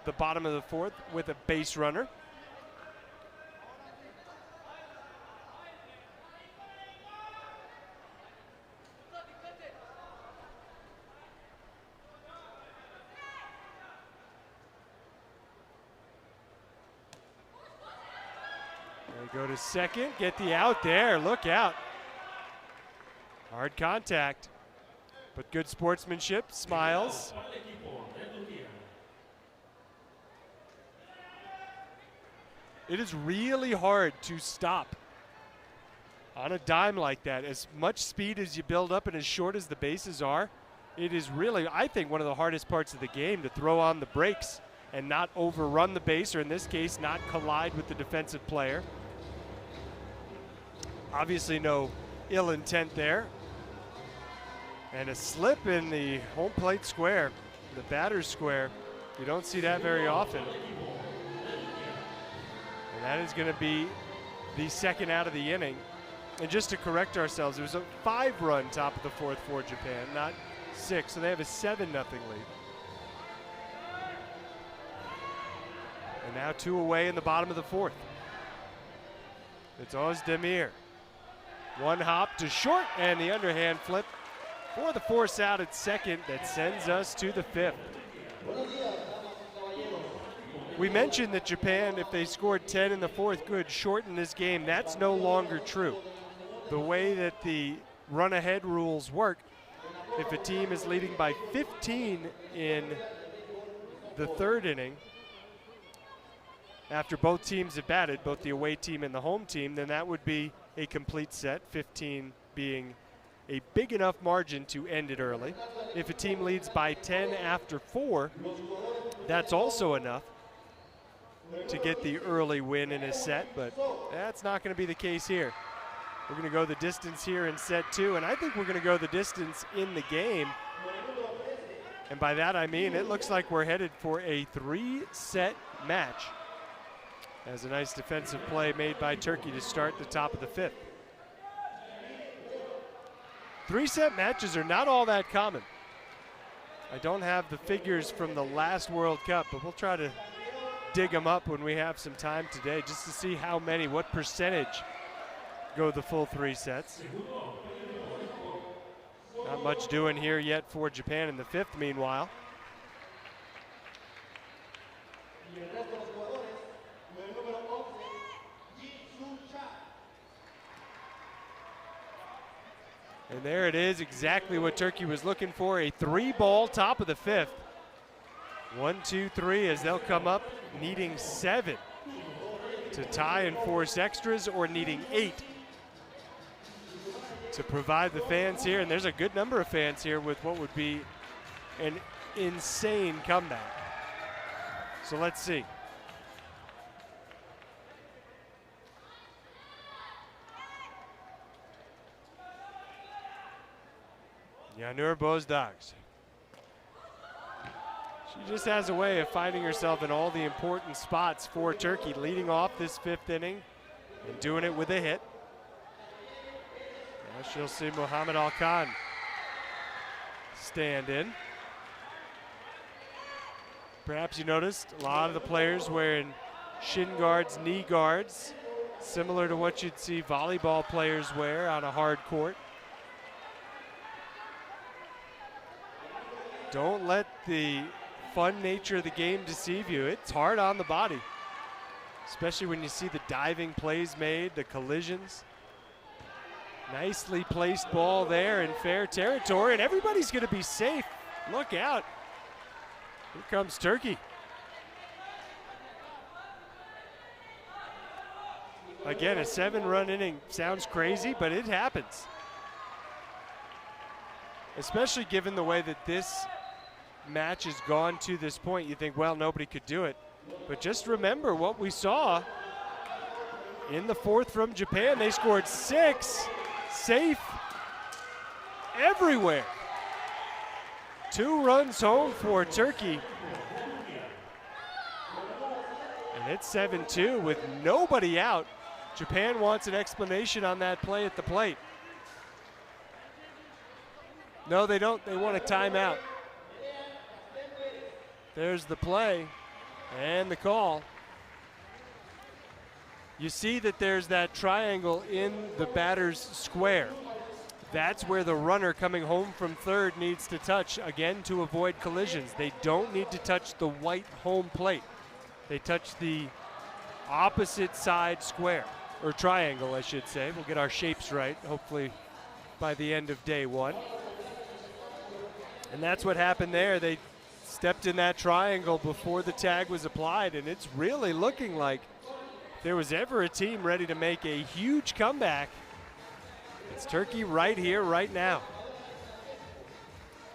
the bottom of the 4th with a base runner. Go to second, get the out there, look out. Hard contact, but good sportsmanship, smiles. It is really hard to stop on a dime like that. As much speed as you build up and as short as the bases are, it is really, I think, one of the hardest parts of the game to throw on the brakes and not overrun the base, or in this case, not collide with the defensive player. Obviously no ill intent there. And a slip in the home plate square, the batter's square. You don't see that very often. And that is going to be the second out of the inning. And just to correct ourselves, it was a 5-run top of the fourth for Japan, not 6. So they have a 7-0 lead. And now 2 away in the bottom of the fourth. It's Ozdemir. 1 hop to short and the underhand flip for the force out at second that sends us to the 5th. We mentioned that Japan, if they scored 10 in the fourth, could shorten this game. That's no longer true. The way that the run-ahead rules work, if a team is leading by 15 in the 3rd inning, after both teams have batted, both the away team and the home team, then that would be a complete set, 15 being a big enough margin to end it early. If a team leads by 10 after 4, that's also enough to get the early win in a set, but that's not going to be the case here. We're going to go the distance here in set 2, and I think we're going to go the distance in the game. And by that I mean it looks like we're headed for a 3-set match. As a nice defensive play made by Turkey to start the top of the 5th. 3-set matches are not all that common. I don't have the figures from the last World Cup, but we'll try to dig them up when we have some time today just to see how many, what percentage go the full 3 sets. Not much doing here yet for Japan in the 5th, meanwhile. And there it is, exactly what Turkey was looking for, a 3-ball top of the 5th. 1, 2, 3 as they'll come up needing 7 to tie and force extras, or needing 8 to provide the fans here. And there's a good number of fans here with what would be an insane comeback. So let's see. Yanur Bozdags. She just has a way of finding herself in all the important spots for Turkey, leading off this 5th inning and doing it with a hit. Now she'll see Muhammad Al-Khan stand in. Perhaps you noticed a lot of the players wearing shin guards, knee guards, similar to what you'd see volleyball players wear on a hard court. Don't let the fun nature of the game deceive you. It's hard on the body, especially when you see the diving plays made, the collisions. Nicely placed ball there in fair territory, and everybody's going to be safe. Look out. Here comes Turkey. Again, a 7-run inning sounds crazy, but it happens. Especially given the way that this match has gone to this point. You think, well, nobody could do it. But just remember what we saw in the 4th from Japan. They scored 6, safe everywhere. 2 runs home for Turkey. And it's 7-2 with nobody out. Japan wants an explanation on that play at the plate. No, they don't. They want a timeout. There's the play and the call. You see that there's that triangle in the batter's square. That's where the runner coming home from 3rd needs to touch, again, to avoid collisions. They don't need to touch the white home plate. They touch the opposite side square, or triangle, I should say. We'll get our shapes right, hopefully, by the end of day 1. And that's what happened there. They stepped in that triangle before the tag was applied, and it's really looking like if there was ever a team ready to make a huge comeback, it's Turkey right here, right now.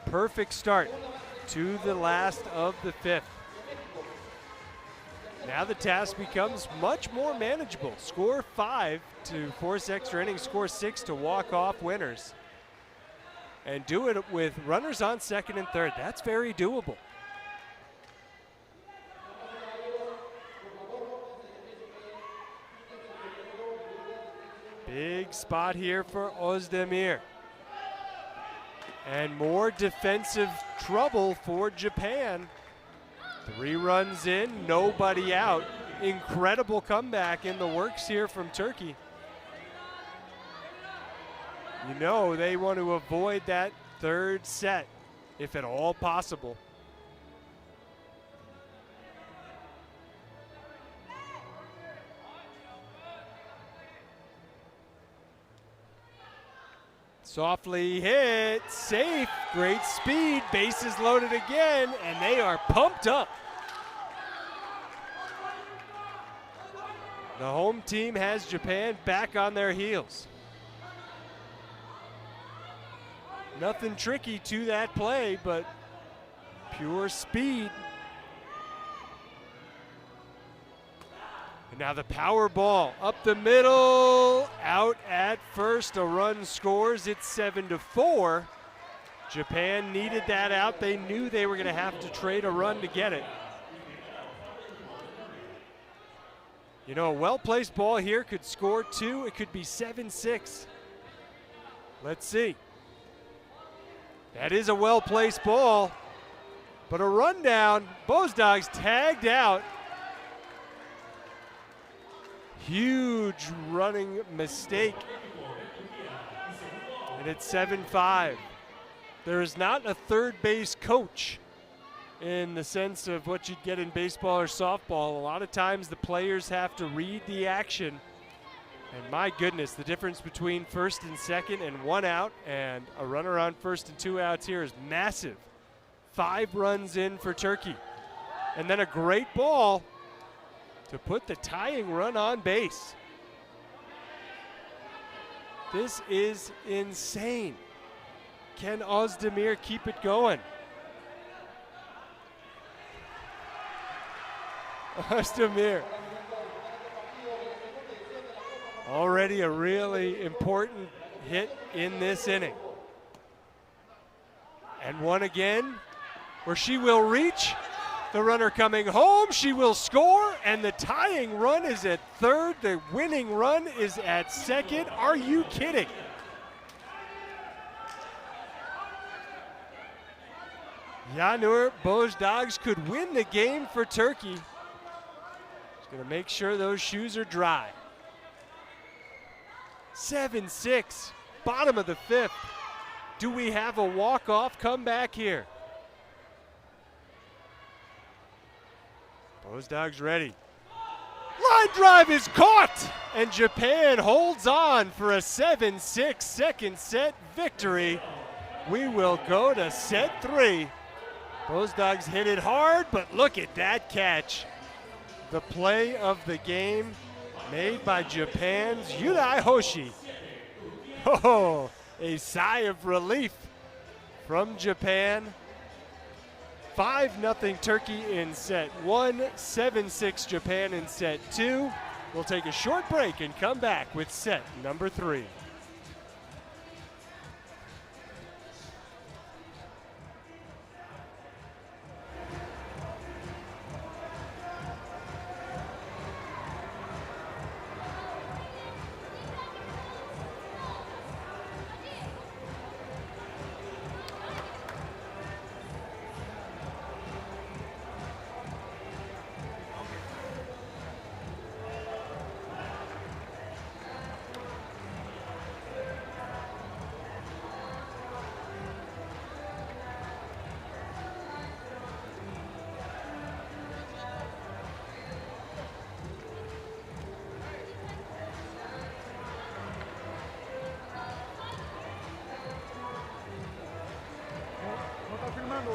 Perfect start to the last of the 5th. Now the task becomes much more manageable. Score 5 to force extra innings, score 6 to walk off winners. and do it with runners on second and third. That's very doable. Big spot here for Özdemir. And more defensive trouble for Japan. 3 runs in, nobody out. Incredible comeback in the works here from Turkey. You know they want to avoid that third set if at all possible. Softly hit, safe, great speed, bases loaded again, and they are pumped up. The home team has Japan back on their heels. Nothing tricky to that play, but pure speed. And now the power ball up the middle, out at first. A run scores. It's 7-4. Japan needed that out. They knew they were going to have to trade a run to get it. You know, a well-placed ball here could score 2. It could be 7-6. Let's see. That is a well-placed ball, but a rundown. Bozdogs tagged out. Huge running mistake. And it's 7-5. There is not a third base coach in the sense of what you'd get in baseball or softball. A lot of times the players have to read the action. And my goodness, the difference between first and second and 1 out and a runner on first and 2 outs here is massive. 5 runs in for Turkey. And then a great ball to put the tying run on base. This is insane. Can Özdemir keep it going? Özdemir. Already a really important hit in this inning. And one again, where she will reach. The runner coming home, she will score, and the tying run is at third. The winning run is at second. Are you kidding? Yanur Bozdogs could win the game for Turkey. He's going to make sure those shoes are dry. 7-6, bottom of the 5th. Do we have a walk-off comeback here? Bozdogs ready. Line drive is caught, and Japan holds on for a 7-6 second set victory. We will go to set 3. Bozdogs hit it hard, but look at that catch. The play of the game made by Japan's Yudai Hoshi. Oh, a sigh of relief from Japan. 5-0 Turkey in set 1, 7-6 Japan in set 2. We'll take a short break and come back with set number 3.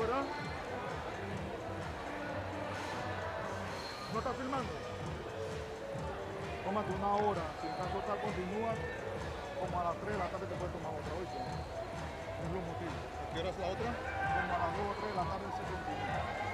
¿Verdad? ¿No está filmando? Tómate una hora. Si en caso tal continúa, como a las 3 de la tarde te puedes tomar otra, ¿oíste? Es los motivos. ¿A qué hora es la otra? Como a las 2 o 3 de la tarde se continúa.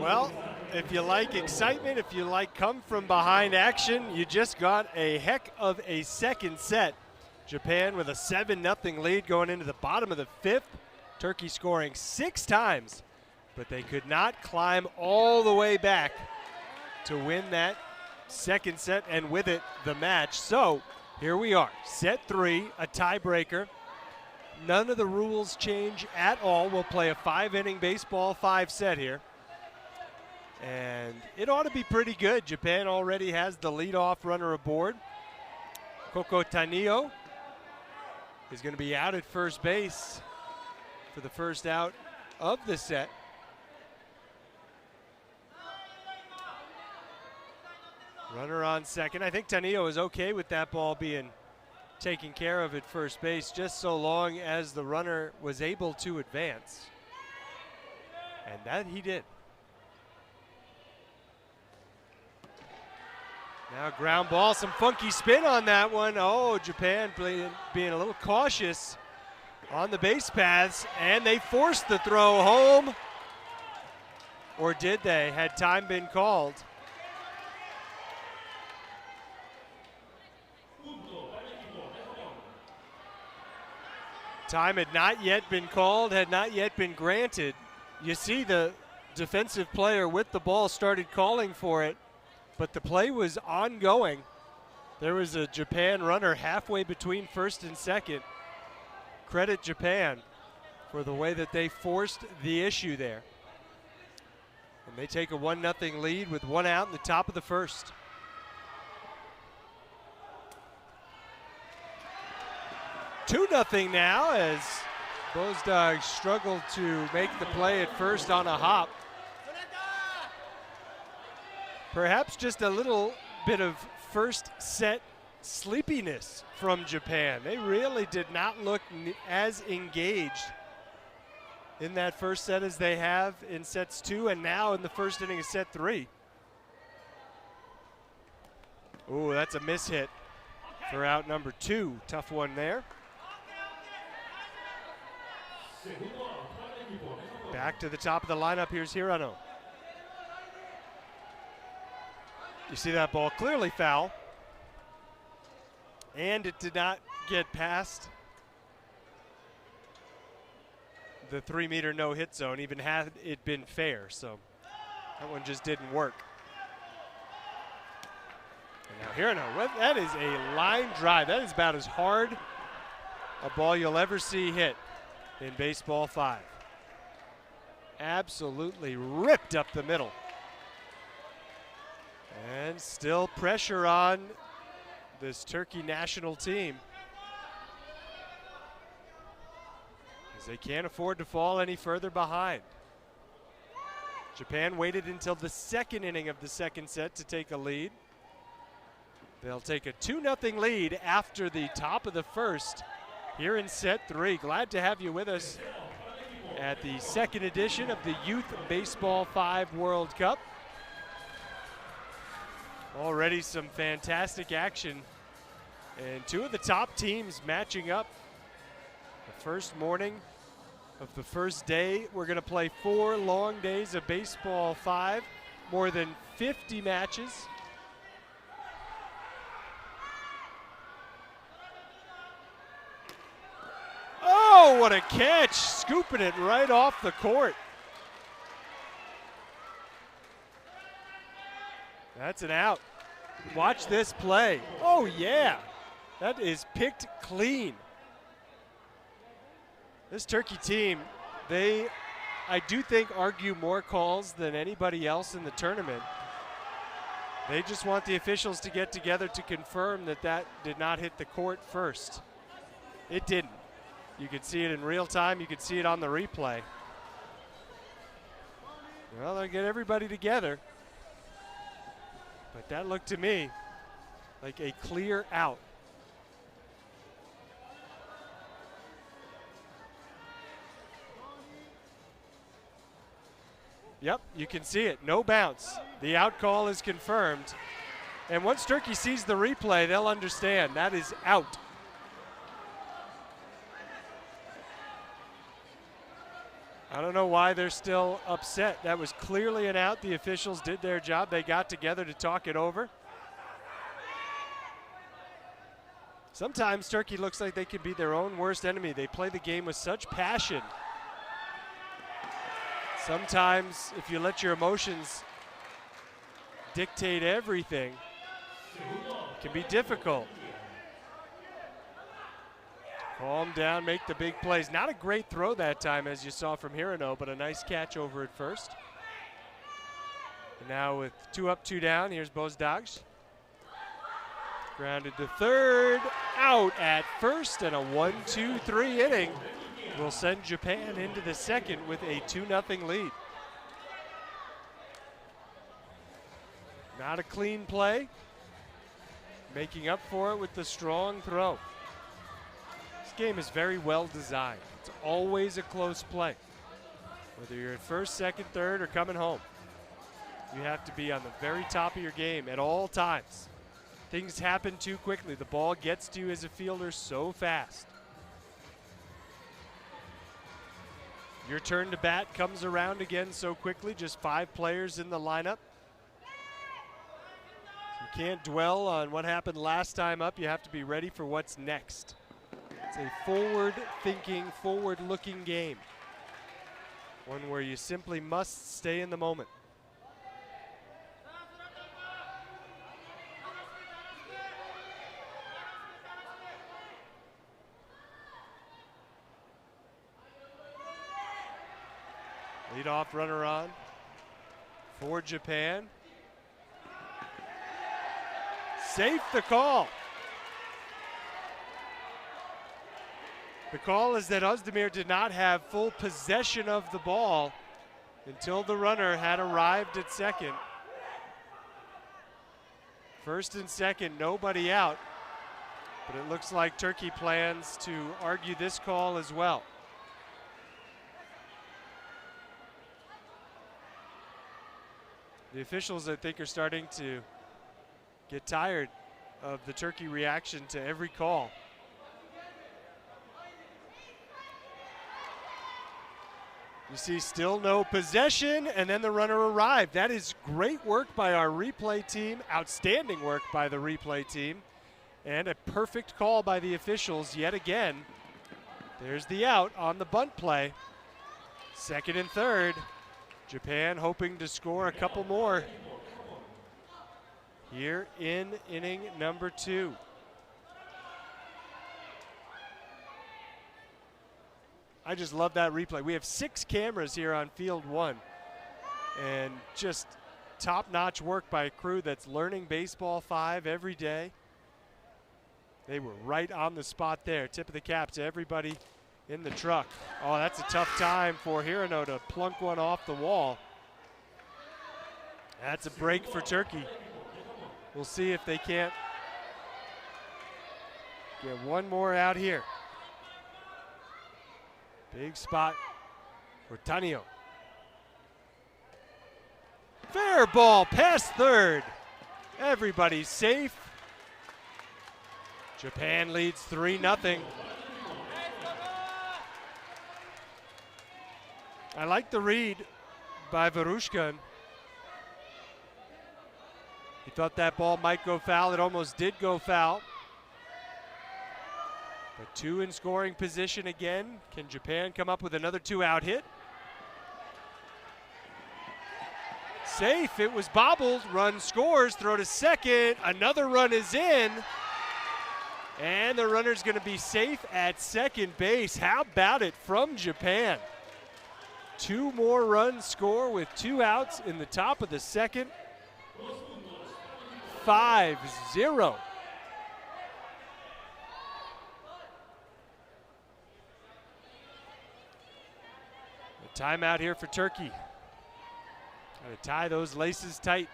Well, if you like excitement, if you like come from behind action, you just got a heck of a second set. Japan with a 7-0 lead going into the bottom of the fifth. Turkey scoring 6 times, but they could not climb all the way back to win that second set and with it the match. So here we are, set 3, a tiebreaker. None of the rules change at all. We'll play a 5-inning baseball 5 set here. And it ought to be pretty good. Japan already has the leadoff runner aboard. Koko Tanio is going to be out at first base for the first out of the set. Runner on second. I think Tanio is okay with that ball being taken care of at first base, just so long as the runner was able to advance. And that he did. Now ground ball, some funky spin on that one. Oh, Japan being a little cautious on the base paths, and they forced the throw home. Or did they? Had time been called? Time had not yet been called, had not yet been granted. You see the defensive player with the ball started calling for it, but the play was ongoing. There was a Japan runner halfway between first and second. Credit Japan for the way that they forced the issue there. And they take a 1-0 lead with 1 out in the top of the first. Two 2-0 now as Bozdag struggled to make the play at first on a hop. Perhaps just a little bit of first set sleepiness from Japan. They really did not look as engaged in that first set as they have in sets 2 and now in the first inning of set 3. Ooh, that's a mishit for out number 2. Tough one there. Back to the top of the lineup. Here's Hirano. You see that ball clearly foul. And it did not get past the 3-meter no-hit zone, even had it been fair. So that one just didn't work. And now Hirano, that is a line drive. That is about as hard a ball you'll ever see hit in baseball 5. Absolutely ripped up the middle. And still pressure on this Turkey national team, as they can't afford to fall any further behind. Japan waited until the second inning of the second set to take a lead. They'll take a 2-0 lead after the top of the first here in set 3. Glad to have you with us at the second edition of the Youth Baseball 5 World Cup. Already some fantastic action, and 2 of the top teams matching up. The first morning of the first day, we're going to play 4 long days of baseball 5, more than 50 matches. Oh, what a catch, scooping it right off the court. That's an out. Watch this play. Oh, yeah. That is picked clean. This Turkey team, they, I do think, argue more calls than anybody else in the tournament. They just want the officials to get together to confirm that that did not hit the court first. It didn't. You could see it in real time. You could see it on the replay. Well, they'll get everybody together. But that looked to me like a clear out. Yep, you can see it. No bounce. The out call is confirmed. And once Turkey sees the replay, they'll understand that is out. I don't know why they're still upset. That was clearly an out. The officials did their job. They got together to talk it over. Sometimes Turkey looks like they could be their own worst enemy. They play the game with such passion. Sometimes if you let your emotions dictate everything, it can be difficult. Calm down, make the big plays. Not a great throw that time, as you saw from Hirano, but a nice catch over at first. And now with 2 up, 2 down, here's Bozdags. Grounded to third, out at first, and a 1-2-3 inning will send Japan into the second with a 2-0 lead. Not a clean play, making up for it with the strong throw. This game is very well designed. It's always a close play. Whether you're at first, second, third, or coming home, you have to be on the very top of your game at all times. Things happen too quickly. The ball gets to you as a fielder so fast. Your turn to bat comes around again so quickly, just 5 players in the lineup. You can't dwell on what happened last time up. You have to be ready for what's next. It's a forward-thinking, forward-looking game. One where you simply must stay in the moment. Leadoff runner on for Japan. Safe the call. The call is that Özdemir did not have full possession of the ball until the runner had arrived at second. First and second, nobody out. But it looks like Turkey plans to argue this call as well. The officials, I think, are starting to get tired of the Turkey reaction to every call. You see still no possession, and then the runner arrived. That is great work by our replay team, outstanding work by the replay team, and a perfect call by the officials yet again. There's the out on the bunt play. Second and third. Japan hoping to score a couple more here in inning number 2. I just love that replay. We have 6 cameras here on field 1, and just top-notch work by a crew that's learning Baseball 5 every day. They were right on the spot there. Tip of the cap to everybody in the truck. Oh, that's a tough time for Hirano to plunk one off the wall. That's a break for Turkey. We'll see if they can't get one more out here. Big spot for Tanio. Fair ball past third. Everybody's safe. Japan leads 3-0. I like the read by Verushkin. He thought that ball might go foul. It almost did go foul. But 2 in scoring position again. Can Japan come up with another 2-out hit? Safe. It was bobbled. Run scores. Throw to second. Another run is in. And the runner's going to be safe at second base. How about it from Japan? 2 more runs score with 2 outs in the top of the second. 5-0. A timeout here for Turkey. Got to tie those laces tight.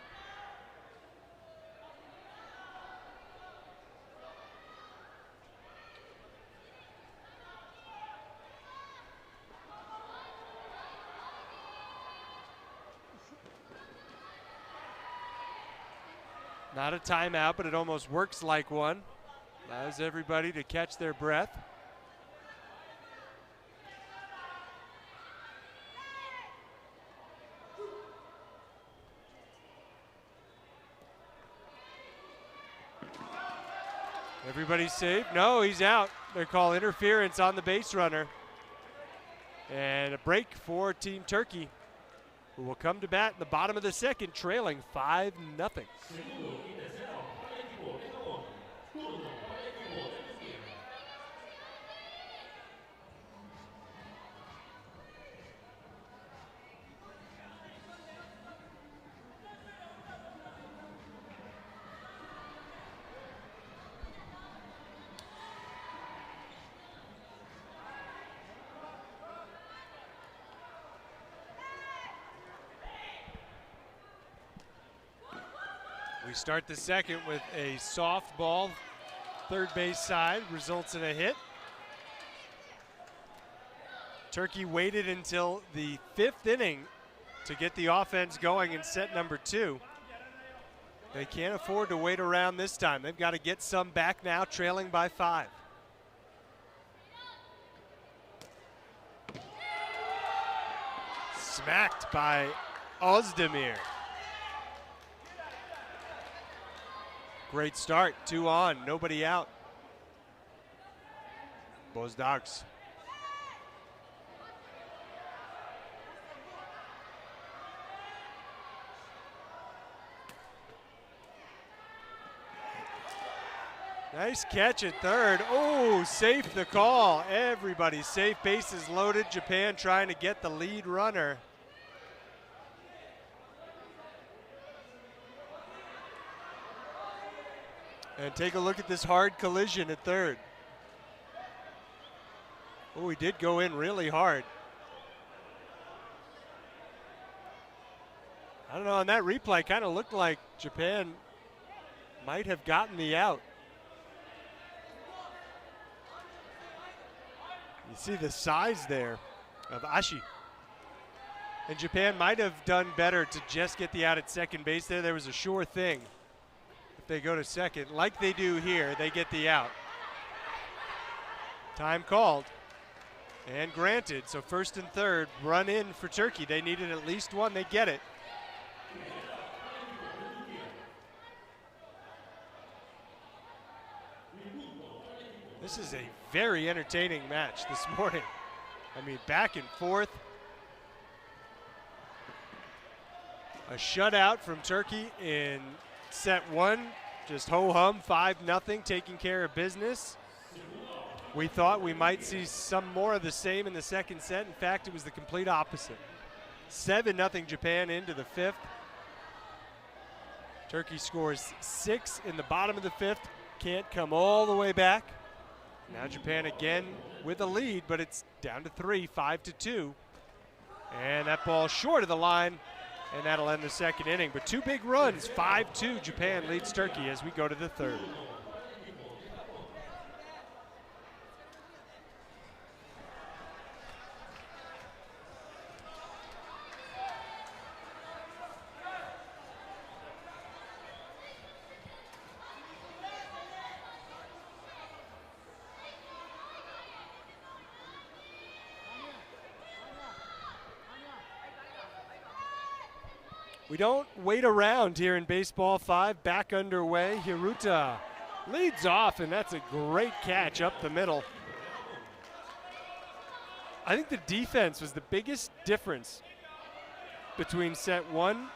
Not a timeout, but it almost works like one. Allows everybody to catch their breath. Everybody's safe. No, he's out. They call interference on the base runner. And a break for Team Turkey, who will come to bat in the bottom of the second, trailing 5-0. We start the second with a soft ball, third base side, results in a hit. Turkey waited until the 5th inning to get the offense going in set number 2. They can't afford to wait around this time. They've got to get some back now, trailing by 5. Smacked by Ozdemir. Great start, 2 on, nobody out. Bozdogs. Nice catch at third. Oh, safe the call. Everybody's safe, bases loaded. Japan trying to get the lead runner. And take a look at this hard collision at third. Oh, he did go in really hard. I don't know, on that replay, kind of looked like Japan might have gotten the out. You see the size there of Ashi. And Japan might have done better to just get the out at second base there. There was a sure thing. They go to second, like they do here, they get the out. Time called and granted. So first and third, run in for Turkey. They needed at least one, they get it. This is a very entertaining match this morning. I mean, back and forth. A shutout from Turkey in set 1, just ho-hum, 5-0, taking care of business. We thought we might see some more of the same in the second set. In fact, it was the complete opposite. 7-0 Japan into the 5th. Turkey scores 6 in the bottom of the 5th. Can't come all the way back. Now Japan again with a lead, but it's down to 3, 5-2. And that ball short of the line. And that'll end the second inning. But 2 big runs, 5-2. Japan leads Turkey as we go to the third. We don't wait around here in Baseball 5. Back underway. Hiruta leads off, and that's a great catch up the middle. I think the defense was the biggest difference between set 1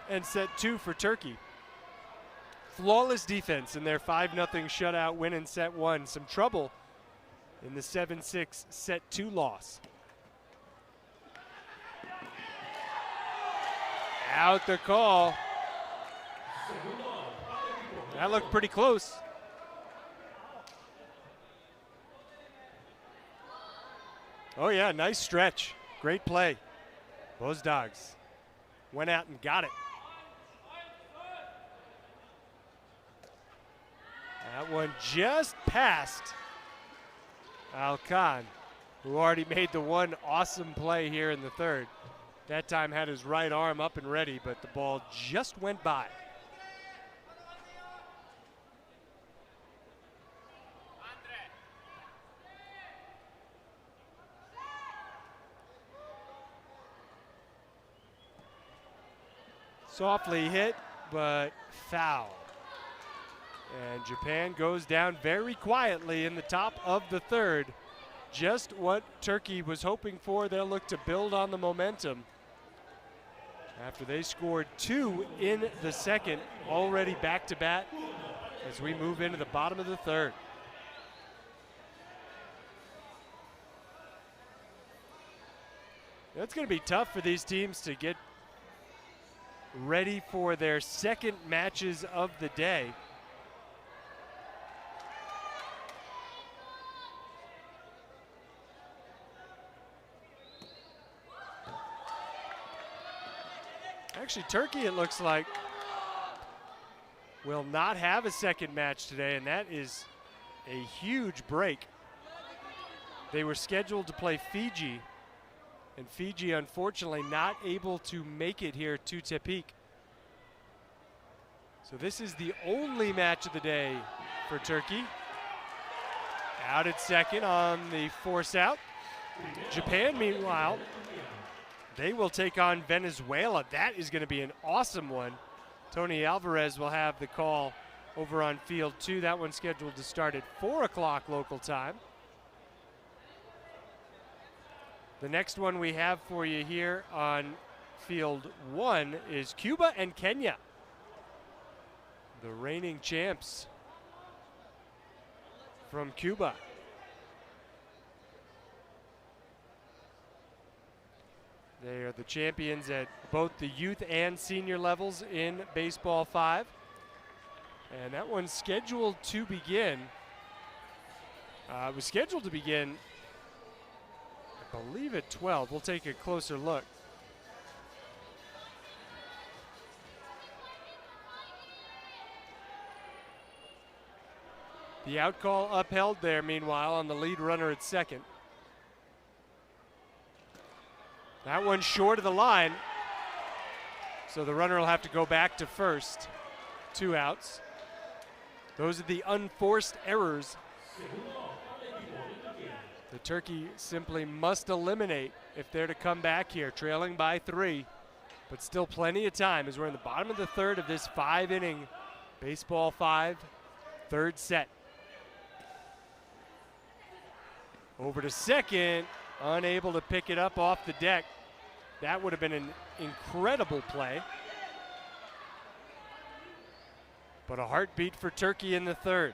and set 2 for Turkey. Flawless defense in their 5-0 shutout win in set 1. Some trouble in the 7-6 set 2 loss. Out the call. That looked pretty close. Oh yeah, nice stretch. Great play. Bozdogs went out and got it. That one just past Alkan, who already made the one awesome play here in the third. That time had his right arm up and ready, but the ball just went by. Softly hit, but foul. And Japan goes down very quietly in the top of the third. Just what Turkey was hoping for. They'll look to build on the momentum after they scored 2 in the second, already back to bat as we move into the bottom of the third. It's going to be tough for these teams to get ready for their second matches of the day. Actually, Turkey, it looks like, will not have a second match today, and that is a huge break. They were scheduled to play Fiji, and Fiji unfortunately not able to make it here to Tepic. So this is the only match of the day for Turkey. Out at second on the force out. Japan, meanwhile, they will take on Venezuela. That is going to be an awesome one. Tony Alvarez will have the call over on field 2. That one's scheduled to start at 4 o'clock local time. The next one we have for you here on field 1 is Cuba and Kenya, the reigning champs from Cuba. They are the champions at both the youth and senior levels in Baseball 5. And that one's scheduled to begin. It was scheduled to begin, I believe, at 12. We'll take a closer look. The out call upheld there, meanwhile, on the lead runner at second. That one's short of the line, so the runner will have to go back to first. 2 outs. Those are the unforced errors the Turkey simply must eliminate if they're to come back here, trailing by 3, but still plenty of time as we're in the bottom of the third of this 5-inning Baseball 5 third set. Over to second, unable to pick it up off the deck. That would have been an incredible play. But a heartbeat for Turkey in the third.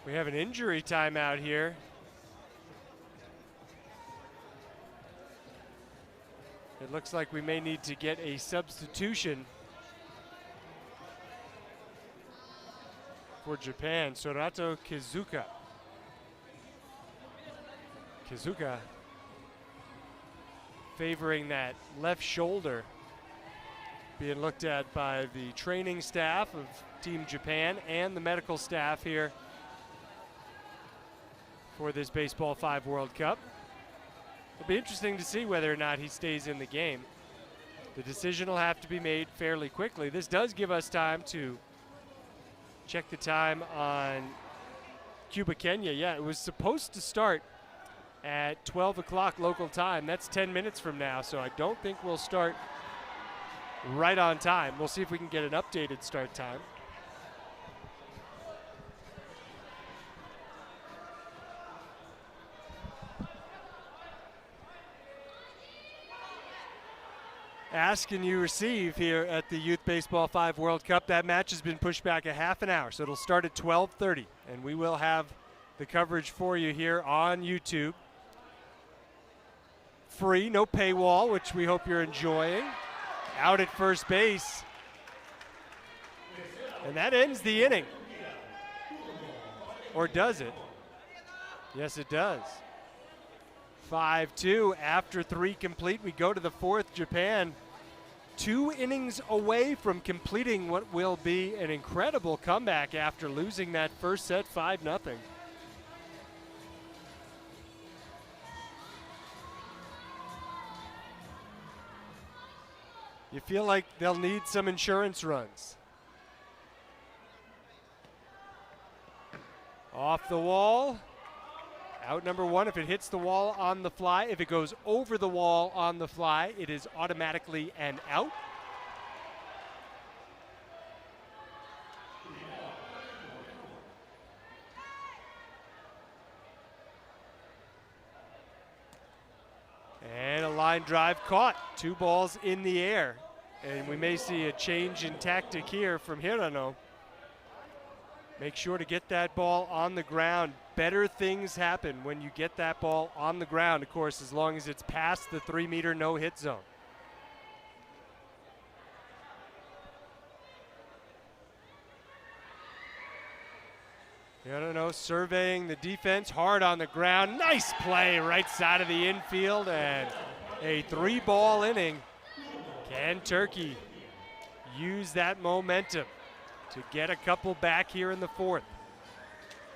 We have an injury timeout here. It looks like we may need to get a substitution for Japan. Sorato Kizuka. Kizuka favoring that left shoulder, being looked at by the training staff of Team Japan and the medical staff here for this Baseball 5 World Cup. It'll be interesting to see whether or not he stays in the game. The decision will have to be made fairly quickly. This does give us time to check the time on Cuba-Kenya. Yeah, it was supposed to start at 12 o'clock local time. That's 10 minutes from now, so I don't think we'll start right on time. We'll see if we can get an updated start time. Ask and you receive here at the Youth Baseball 5 World Cup. That match has been pushed back a half an hour, so it'll start at 12:30, and we will have the coverage for you here on YouTube. Free, no paywall, which we hope you're enjoying. Out at first base, and that ends the inning. Or does it? Yes, it does. 5-2 after 3 complete. We go to the 4th. Japan 2 innings away from completing what will be an incredible comeback after losing that first set 5-0. You feel like they'll need some insurance runs. Off the wall. Out number one if it hits the wall on the fly. If it goes over the wall on the fly, it is automatically an out. And a line drive caught. 2 balls in the air. And we may see a change in tactic here from Hirano. Make sure to get that ball on the ground. Better things happen when you get that ball on the ground, of course, as long as it's past the 3-meter no-hit zone. Hirano surveying the defense, hard on the ground. Nice play right side of the infield, and a 3-ball inning. Can Turkey use that momentum to get a couple back here in the 4th?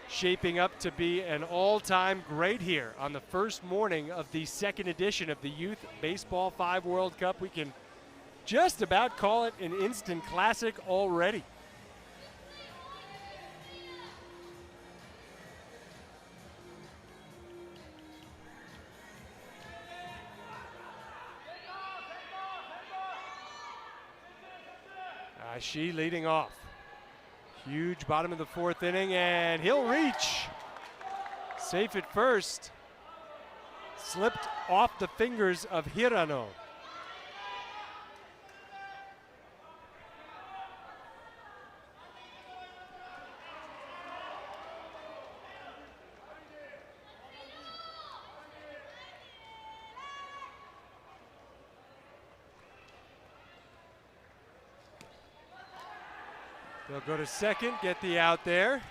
Shaping up to be an all-time great here on the first morning of the 2nd edition of the Youth Baseball 5 World Cup. We can just about call it an instant classic already. She leading off. Huge bottom of the 4th inning, and he'll reach. Safe at first. Slipped off the fingers of Hirano. They'll go to second, get the out there.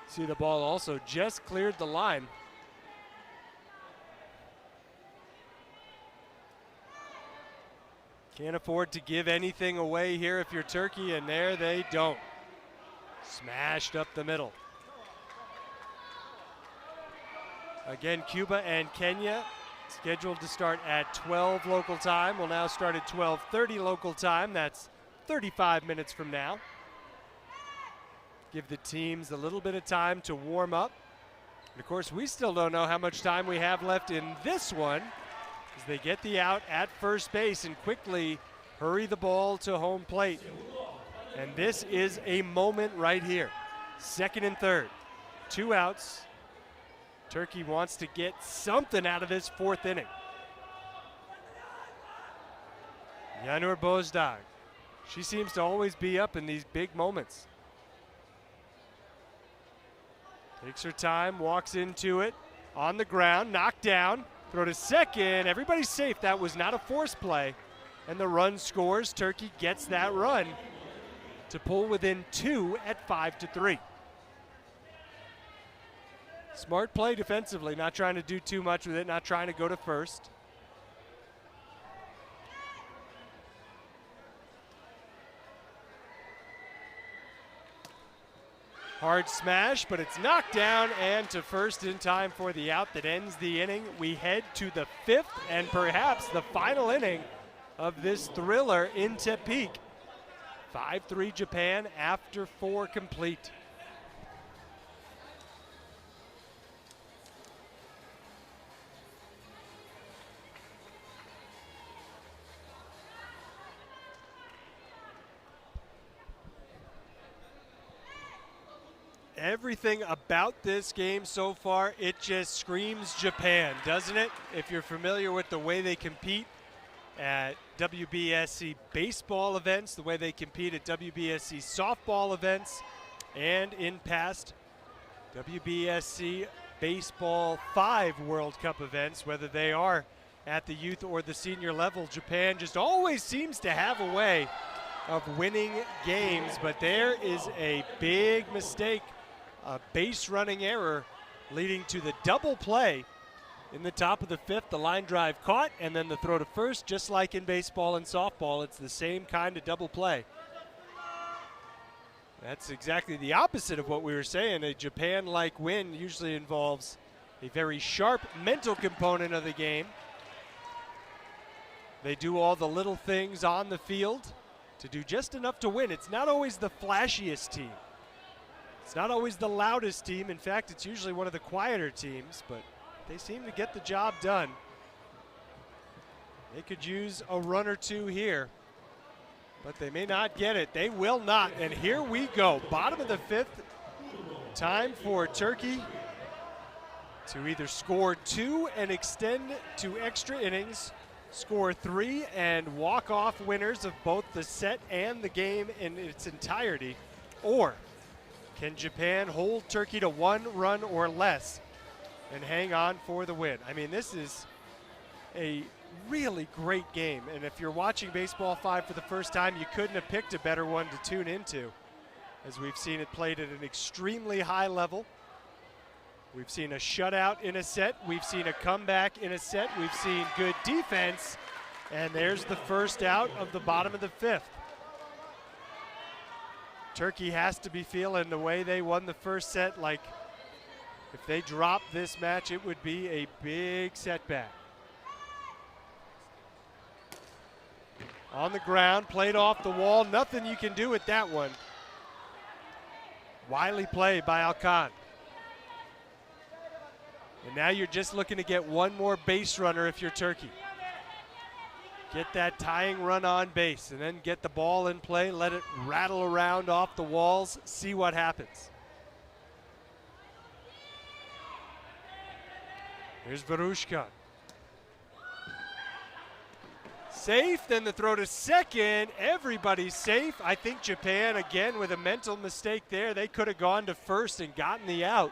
See, the ball also just cleared the line. Can't afford to give anything away here if you're Turkey, and there they don't. Smashed up the middle. Again, Cuba and Kenya scheduled to start at 12 local time. Will now start at 12:30 local time. That's 35 minutes from now. Give the teams a little bit of time to warm up. And of course, we still don't know how much time we have left in this one as they get the out at first base and quickly hurry the ball to home plate. And this is a moment right here. 2nd and 3rd. 2 outs. Turkey wants to get something out of this 4th inning. Yanur Bozdag. She seems to always be up in these big moments. Takes her time, walks into it, on the ground, knocked down, throw to second. Everybody's safe. That was not a force play. And the run scores. Turkey gets that run to pull within 2 at 5-3. Smart play defensively, not trying to do too much with it, not trying to go to first. Hard smash, but it's knocked down and to first in time for the out that ends the inning. We head to the 5th and perhaps the final inning of this thriller in Tepic. 5-3 Japan after 4 complete. Everything about this game so far, it just screams Japan, doesn't it? If you're familiar with the way they compete at WBSC baseball events, the way they compete at WBSC softball events, and in past WBSC Baseball 5 World Cup events, whether they are at the youth or the senior level, Japan just always seems to have a way of winning games, but there is a big mistake. A base running error leading to the double play in the top of the 5th. The line drive caught, and then the throw to first, just like in baseball and softball. It's the same kind of double play. That's exactly the opposite of what we were saying. A Japan-like win usually involves a very sharp mental component of the game. They do all the little things on the field to do just enough to win. It's not always the flashiest team. It's not always the loudest team. In fact, it's usually one of the quieter teams, but they seem to get the job done. They could use a run or two here, but they may not get it. They will not, and here we go. Bottom of the fifth, time for Turkey to either score 2 and extend to extra innings, score 3 and walk off winners of both the set and the game in its entirety, or can Japan hold Turkey to 1 run or less and hang on for the win? I mean, this is a really great game, and if you're watching Baseball 5 for the first time, you couldn't have picked a better one to tune into, as we've seen it played at an extremely high level. We've seen a shutout in a set. We've seen a comeback in a set. We've seen good defense, and there's the first out of the bottom of the fifth. Turkey has to be feeling the way they won the first set, like if they dropped this match, it would be a big setback. On the ground, played off the wall. Nothing you can do with that one. Wily play by Alkan. And now you're just looking to get one more base runner if you're Turkey. Get that tying run on base and then get the ball in play, let it rattle around off the walls, see what happens. Here's Verushka. Safe, then the throw to second. Everybody's safe. I think Japan, again, with a mental mistake there, they could have gone to first and gotten the out.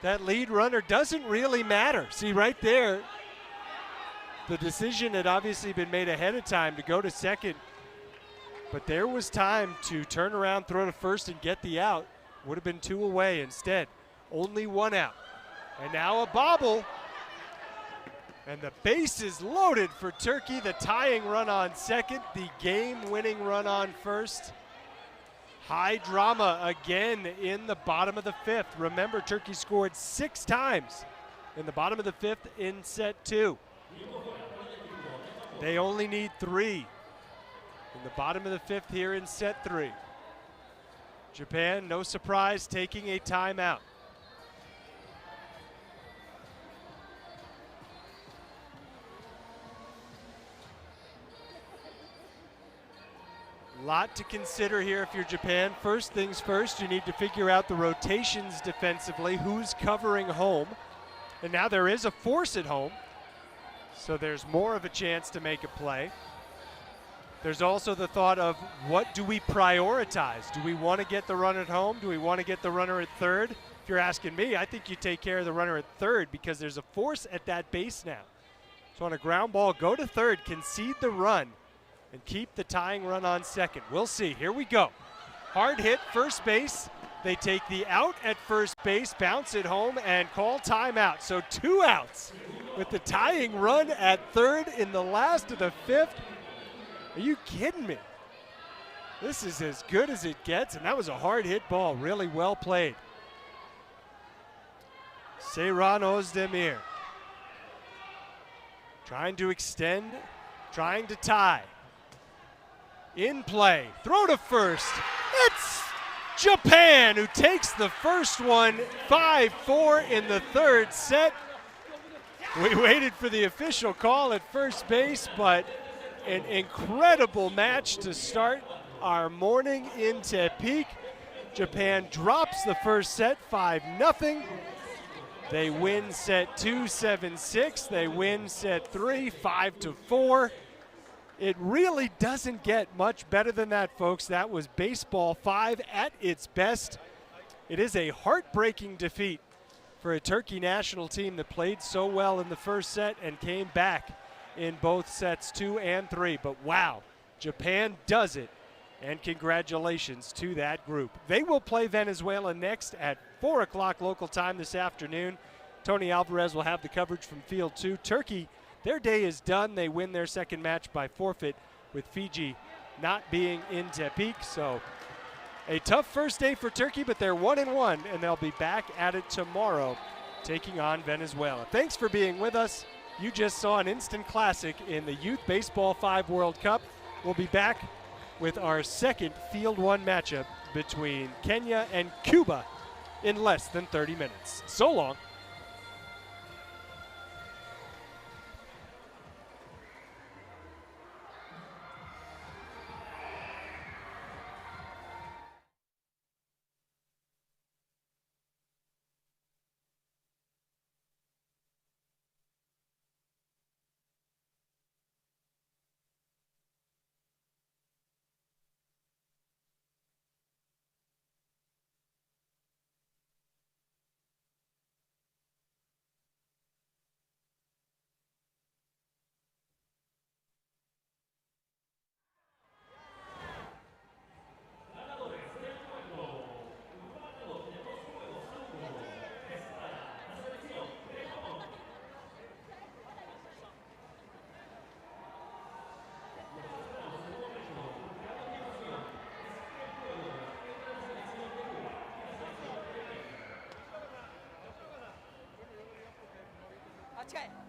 That lead runner doesn't really matter. See, right there, the decision had obviously been made ahead of time to go to second, but there was time to turn around, throw to first, and get the out. Would have been 2 away. Instead, only 1 out. And now a bobble. And the base is loaded for Turkey. The tying run on second, the game-winning run on first. High drama again in the bottom of the fifth. Remember, Turkey scored 6 times in the bottom of the fifth in set 2. They only need 3 in the bottom of the fifth here in set 3. Japan, no surprise, taking a timeout. Lot to consider here if you're Japan. First things first, you need to figure out the rotations defensively, who's covering home. And now there is a force at home, so there's more of a chance to make a play. There's also the thought of, what do we prioritize? Do we want to get the run at home? Do we want to get the runner at third? If you're asking me, I think you take care of the runner at third because there's a force at that base now. So on a ground ball, go to third, concede the run, and keep the tying run on second. We'll see. Here we go. Hard hit, first base. They take the out at first base, bounce it home, and call timeout. So 2 outs with the tying run at third in the last of the fifth. Are you kidding me? This is as good as it gets, and that was a hard hit ball. Really well played. Seyran Özdemir trying to extend, trying to tie. In play, throw to first. It's Japan who takes the first one, 5-4 in the third set. We waited for the official call at first base, but an incredible match to start our morning in Tepic. Japan drops the first set 5-0. They win set 2, 7-6. They win set 3, 5-4. It really doesn't get much better than that, folks. That was Baseball 5 at its best. It is a heartbreaking defeat for a Turkey national team that played so well in the first set and came back in both sets 2 and 3. But wow, Japan does it, and congratulations to that group. They will play Venezuela next at 4 o'clock local time this afternoon. Tony Alvarez will have the coverage from Field 2. Turkey, their day is done. They win their second match by forfeit, with Fiji not being in Tepic. So a tough first day for Turkey, but they're 1-1, and they'll be back at it tomorrow, taking on Venezuela. Thanks for being with us. You just saw an instant classic in the Youth Baseball 5 World Cup. We'll be back with our second Field 1 matchup between Kenya and Cuba in less than 30 minutes. So long. Okay.